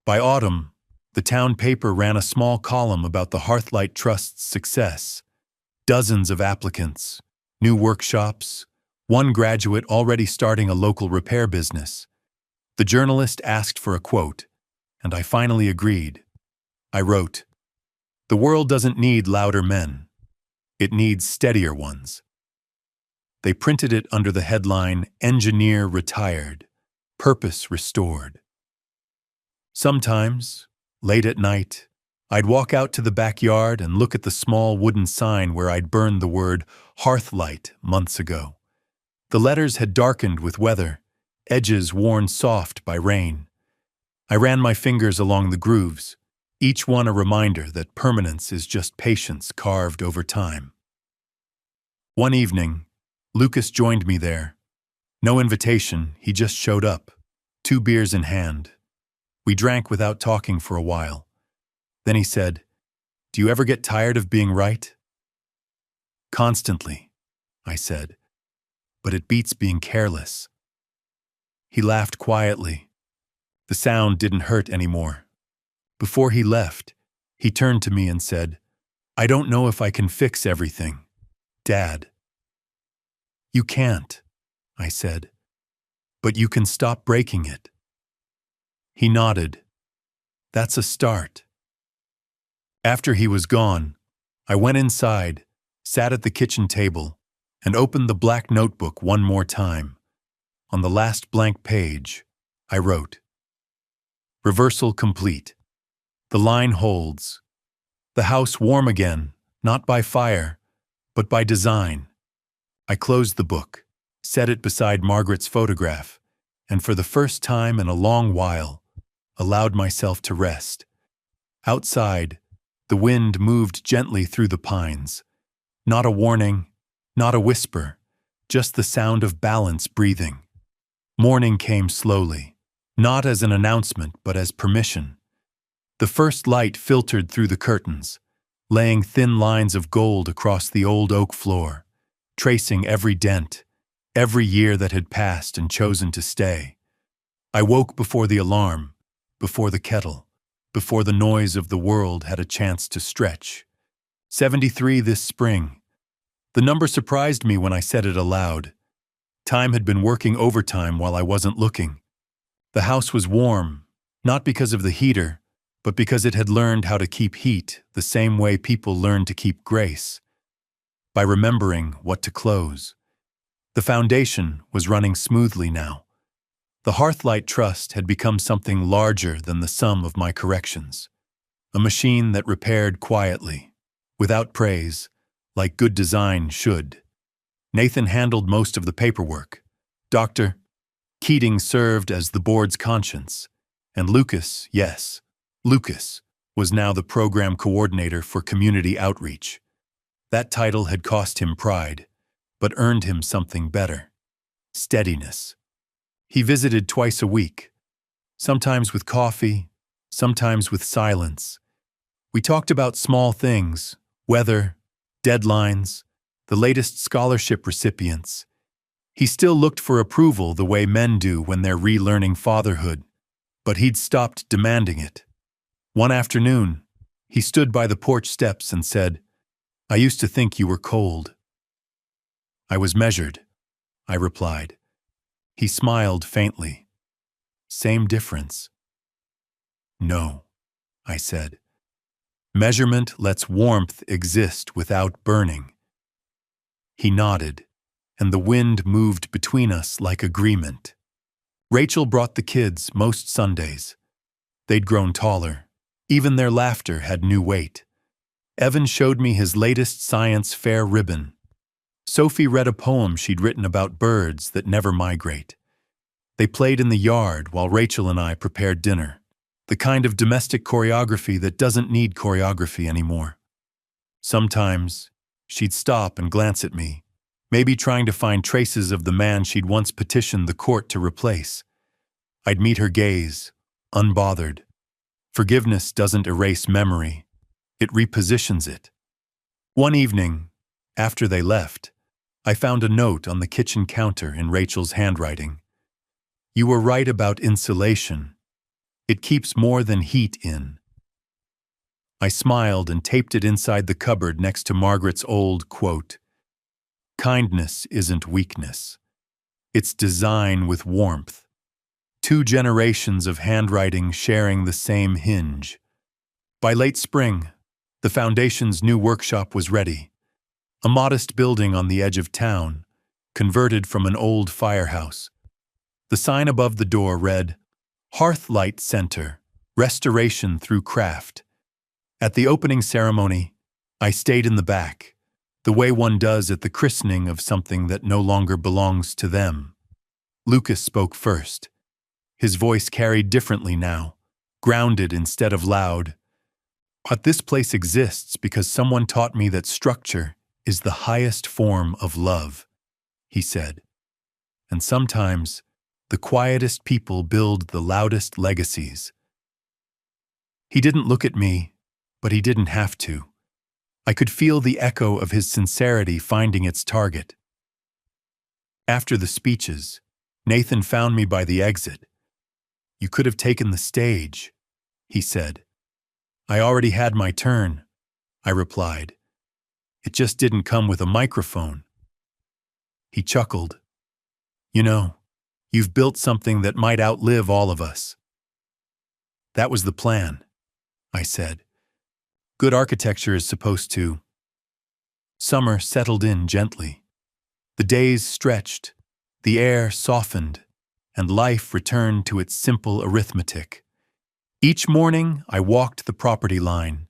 By autumn, the town paper ran a small column about the Hearthlight Trust's success. Dozens of applicants, new workshops, one graduate already starting a local repair business. The journalist asked for a quote, and I finally agreed. I wrote, "The world doesn't need louder men. It needs steadier ones." They printed it under the headline, "Engineer Retired, Purpose Restored." Sometimes, late at night, I'd walk out to the backyard and look at the small wooden sign where I'd burned the word Hearthlight months ago. The letters had darkened with weather, edges worn soft by rain. I ran my fingers along the grooves, each one a reminder that permanence is just patience carved over time. One evening, Lucas joined me there. No invitation, he just showed up, 2 beers in hand. We drank without talking for a while. Then he said, "Do you ever get tired of being right?" "Constantly," I said, "but it beats being careless." He laughed quietly. The sound didn't hurt anymore. Before he left, he turned to me and said, "I don't know if I can fix everything, Dad." "You can't," I said, "but you can stop breaking it." He nodded. "That's a start." After he was gone, I went inside, sat at the kitchen table, and opened the black notebook one more time. On the last blank page, I wrote, "Reversal complete. The line holds. The house warm again, not by fire, but by design." I closed the book, set it beside Margaret's photograph, and for the first time in a long while, allowed myself to rest. Outside, the wind moved gently through the pines. Not a warning, not a whisper, just the sound of balance breathing. Morning came slowly, not as an announcement but as permission. The first light filtered through the curtains, laying thin lines of gold across the old oak floor, tracing every dent, every year that had passed and chosen to stay. I woke before the alarm, before the kettle, before the noise of the world had a chance to stretch. 73 this spring. The number surprised me when I said it aloud. Time had been working overtime while I wasn't looking. The house was warm, not because of the heater, but because it had learned how to keep heat the same way people learn to keep grace. By remembering what to close. The foundation was running smoothly now. The Hearthlight Trust had become something larger than the sum of my corrections. A machine that repaired quietly, without praise, like good design should. Nathan handled most of the paperwork. Dr. Keating served as the board's conscience, And Lucas, yes, Lucas, was now the program coordinator for community outreach. That title had cost him pride, but earned him something better: steadiness. He visited twice a week, sometimes with coffee, sometimes with silence. We talked about small things: weather, deadlines, the latest scholarship recipients. He still looked for approval the way men do when they're relearning fatherhood, but he'd stopped demanding it. One afternoon, he stood by the porch steps and said, "I used to think you were cold." "I was measured," I replied. He smiled faintly. "Same difference." "No," I said. "Measurement lets warmth exist without burning." He nodded, and the wind moved between us like agreement. Rachel brought the kids most Sundays. They'd grown taller. Even their laughter had new weight. Evan showed me his latest science fair ribbon. Sophie read a poem she'd written about birds that never migrate. They played in the yard while Rachel and I prepared dinner, the kind of domestic choreography that doesn't need choreography anymore. Sometimes, she'd stop and glance at me, maybe trying to find traces of the man she'd once petitioned the court to replace. I'd meet her gaze, unbothered. Forgiveness doesn't erase memory, it repositions it. One evening, after they left, I found a note on the kitchen counter in Rachel's handwriting. "You were right about insulation. It keeps more than heat in." I smiled and taped it inside the cupboard next to Margaret's old quote: "Kindness isn't weakness. It's design with warmth." 2 generations of handwriting sharing the same hinge. By late spring, the foundation's new workshop was ready. A modest building on the edge of town, converted from an old firehouse. The sign above the door read, "Hearthlight Center, Restoration Through Craft." At the opening ceremony, I stayed in the back, the way one does at the christening of something that no longer belongs to them. Lucas spoke first. His voice carried differently now, grounded instead of loud. "But this place exists because someone taught me that structure is the highest form of love," he said. "And sometimes, the quietest people build the loudest legacies." He didn't look at me, but he didn't have to. I could feel the echo of his sincerity finding its target. After the speeches, Nathan found me by the exit. "You could have taken the stage," he said. "I already had my turn," I replied. "It just didn't come with a microphone." He chuckled. "You know, you've built something that might outlive all of us." "That was the plan," I said. "Good architecture is supposed to." Summer settled in gently. The days stretched, the air softened, and life returned to its simple arithmetic. Each morning, I walked the property line,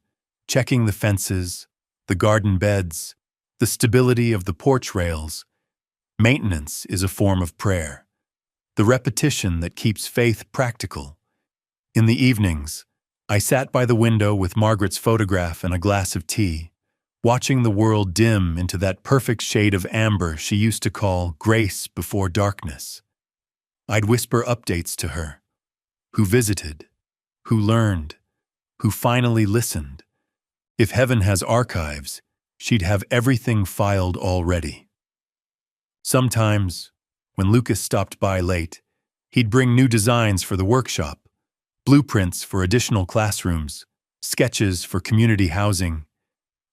checking the fences, the garden beds, the stability of the porch rails. Maintenance is a form of prayer, the repetition that keeps faith practical. In the evenings, I sat by the window with Margaret's photograph and a glass of tea, watching the world dim into that perfect shade of amber she used to call grace before darkness. I'd whisper updates to her: who visited, who learned, who finally listened. If heaven has archives, she'd have everything filed already. Sometimes, when Lucas stopped by late, he'd bring new designs for the workshop, blueprints for additional classrooms, sketches for community housing.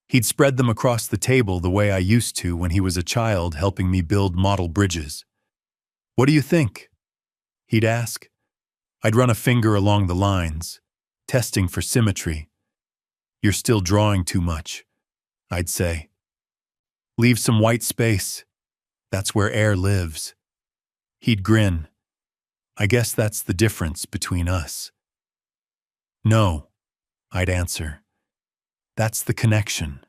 He'd spread them across the table the way I used to when he was a child helping me build model bridges. "What do you think?" he'd ask. I'd run a finger along the lines, testing for symmetry. "You're still drawing too much," I'd say. "Leave some white space. That's where air lives." He'd grin. "I guess that's the difference between us." "No," I'd answer. "That's the connection."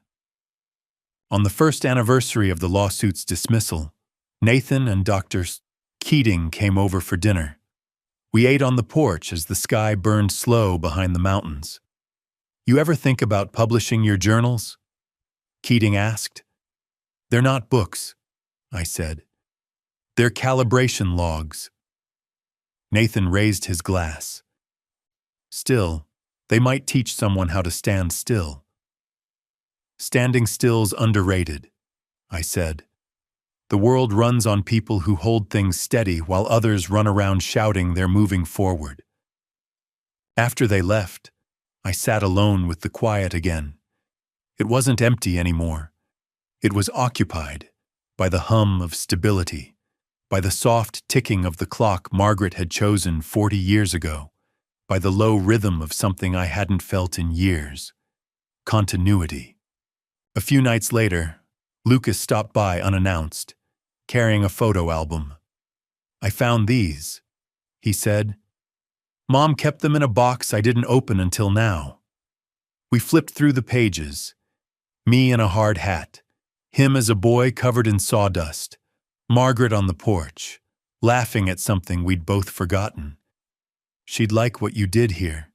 On the first anniversary of the lawsuit's dismissal, Nathan and Dr. Keating came over for dinner. We ate on the porch as the sky burned slow behind the mountains. You ever think about publishing your journals? Keating asked. They're not books, I said. They're calibration logs. Nathan raised his glass. Still, they might teach someone how to stand still. Standing still's underrated, I said. The world runs on people who hold things steady while others run around shouting they're moving forward. After they left, I sat alone with the quiet again. It wasn't empty anymore. It was occupied by the hum of stability, by the soft ticking of the clock Margaret had chosen 40 years ago, by the low rhythm of something I hadn't felt in years. Continuity. A few nights later, Lucas stopped by unannounced, carrying a photo album. I found these, he said. Mom kept them in a box I didn't open until now. We flipped through the pages. Me in a hard hat, him as a boy covered in sawdust, Margaret on the porch, laughing at something we'd both forgotten. She'd like what you did here,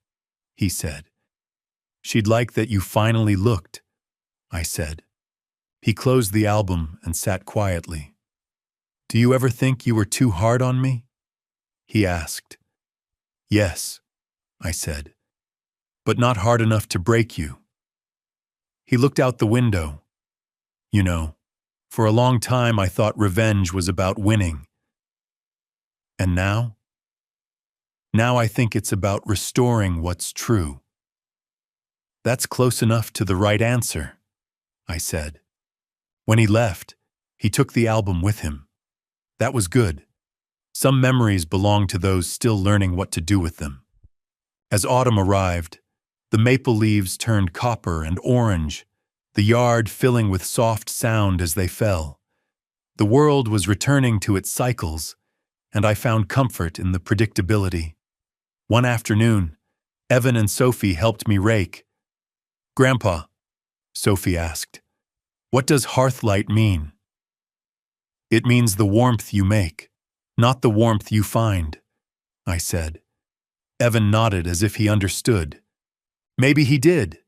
he said. She'd like that you finally looked, I said. He closed the album and sat quietly. Do you ever think you were too hard on me? He asked. Yes, I said, but not hard enough to break you. He looked out the window. You know, for a long time I thought revenge was about winning. And now? Now I think it's about restoring what's true. That's close enough to the right answer, I said. When he left, he took the album with him. That was good. Some memories belong to those still learning what to do with them. As autumn arrived, the maple leaves turned copper and orange, the yard filling with soft sound as they fell. The world was returning to its cycles, and I found comfort in the predictability. One afternoon, Evan and Sophie helped me rake. Grandpa, Sophie asked, what does hearthlight mean? It means the warmth you make, not the warmth you find, I said. Evan nodded as if he understood. Maybe he did.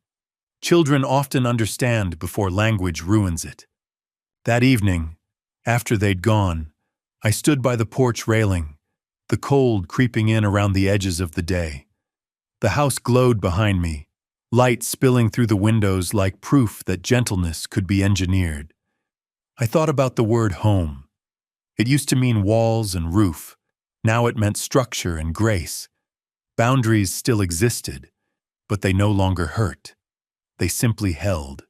Children often understand before language ruins it. That evening, after they'd gone, I stood by the porch railing, the cold creeping in around the edges of the day. The house glowed behind me, light spilling through the windows like proof that gentleness could be engineered. I thought about the word home. It used to mean walls and roof. Now it meant structure and grace. Boundaries still existed, but they no longer hurt. They simply held.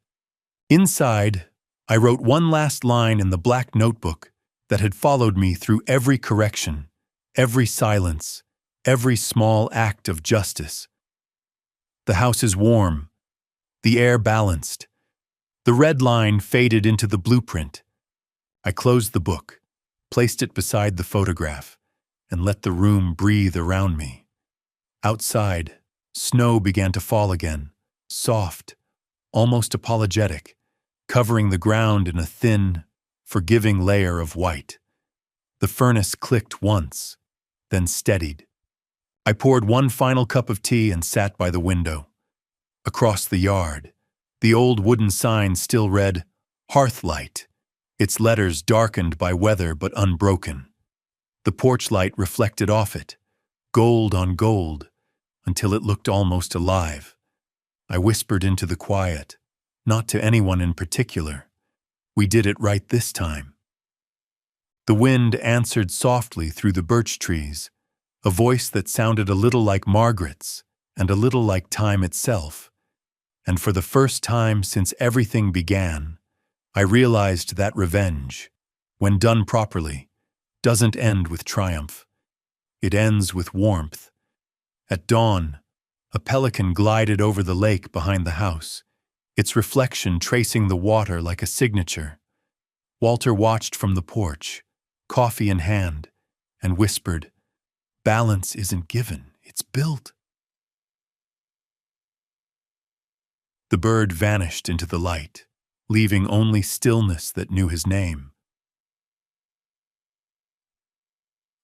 Inside, I wrote one last line in the black notebook that had followed me through every correction, every silence, every small act of justice. The house is warm, the air balanced. The red line faded into the blueprint. I closed the book, placed it beside the photograph, and let the room breathe around me. Outside, snow began to fall again, soft, almost apologetic, covering the ground in a thin, forgiving layer of white. The furnace clicked once, then steadied. I poured one final cup of tea and sat by the window. Across the yard, the old wooden sign still read, Hearthlight, its letters darkened by weather but unbroken. The porch light reflected off it, gold on gold, until it looked almost alive. I whispered into the quiet, not to anyone in particular. We did it right this time. The wind answered softly through the birch trees, a voice that sounded a little like Margaret's and a little like time itself. And for the first time since everything began, I realized that revenge, when done properly, doesn't end with triumph. It ends with warmth. At dawn, a pelican glided over the lake behind the house, its reflection tracing the water like a signature. Walter watched from the porch, coffee in hand, and whispered, "Balance isn't given, it's built." The bird vanished into the light, leaving only stillness that knew his name.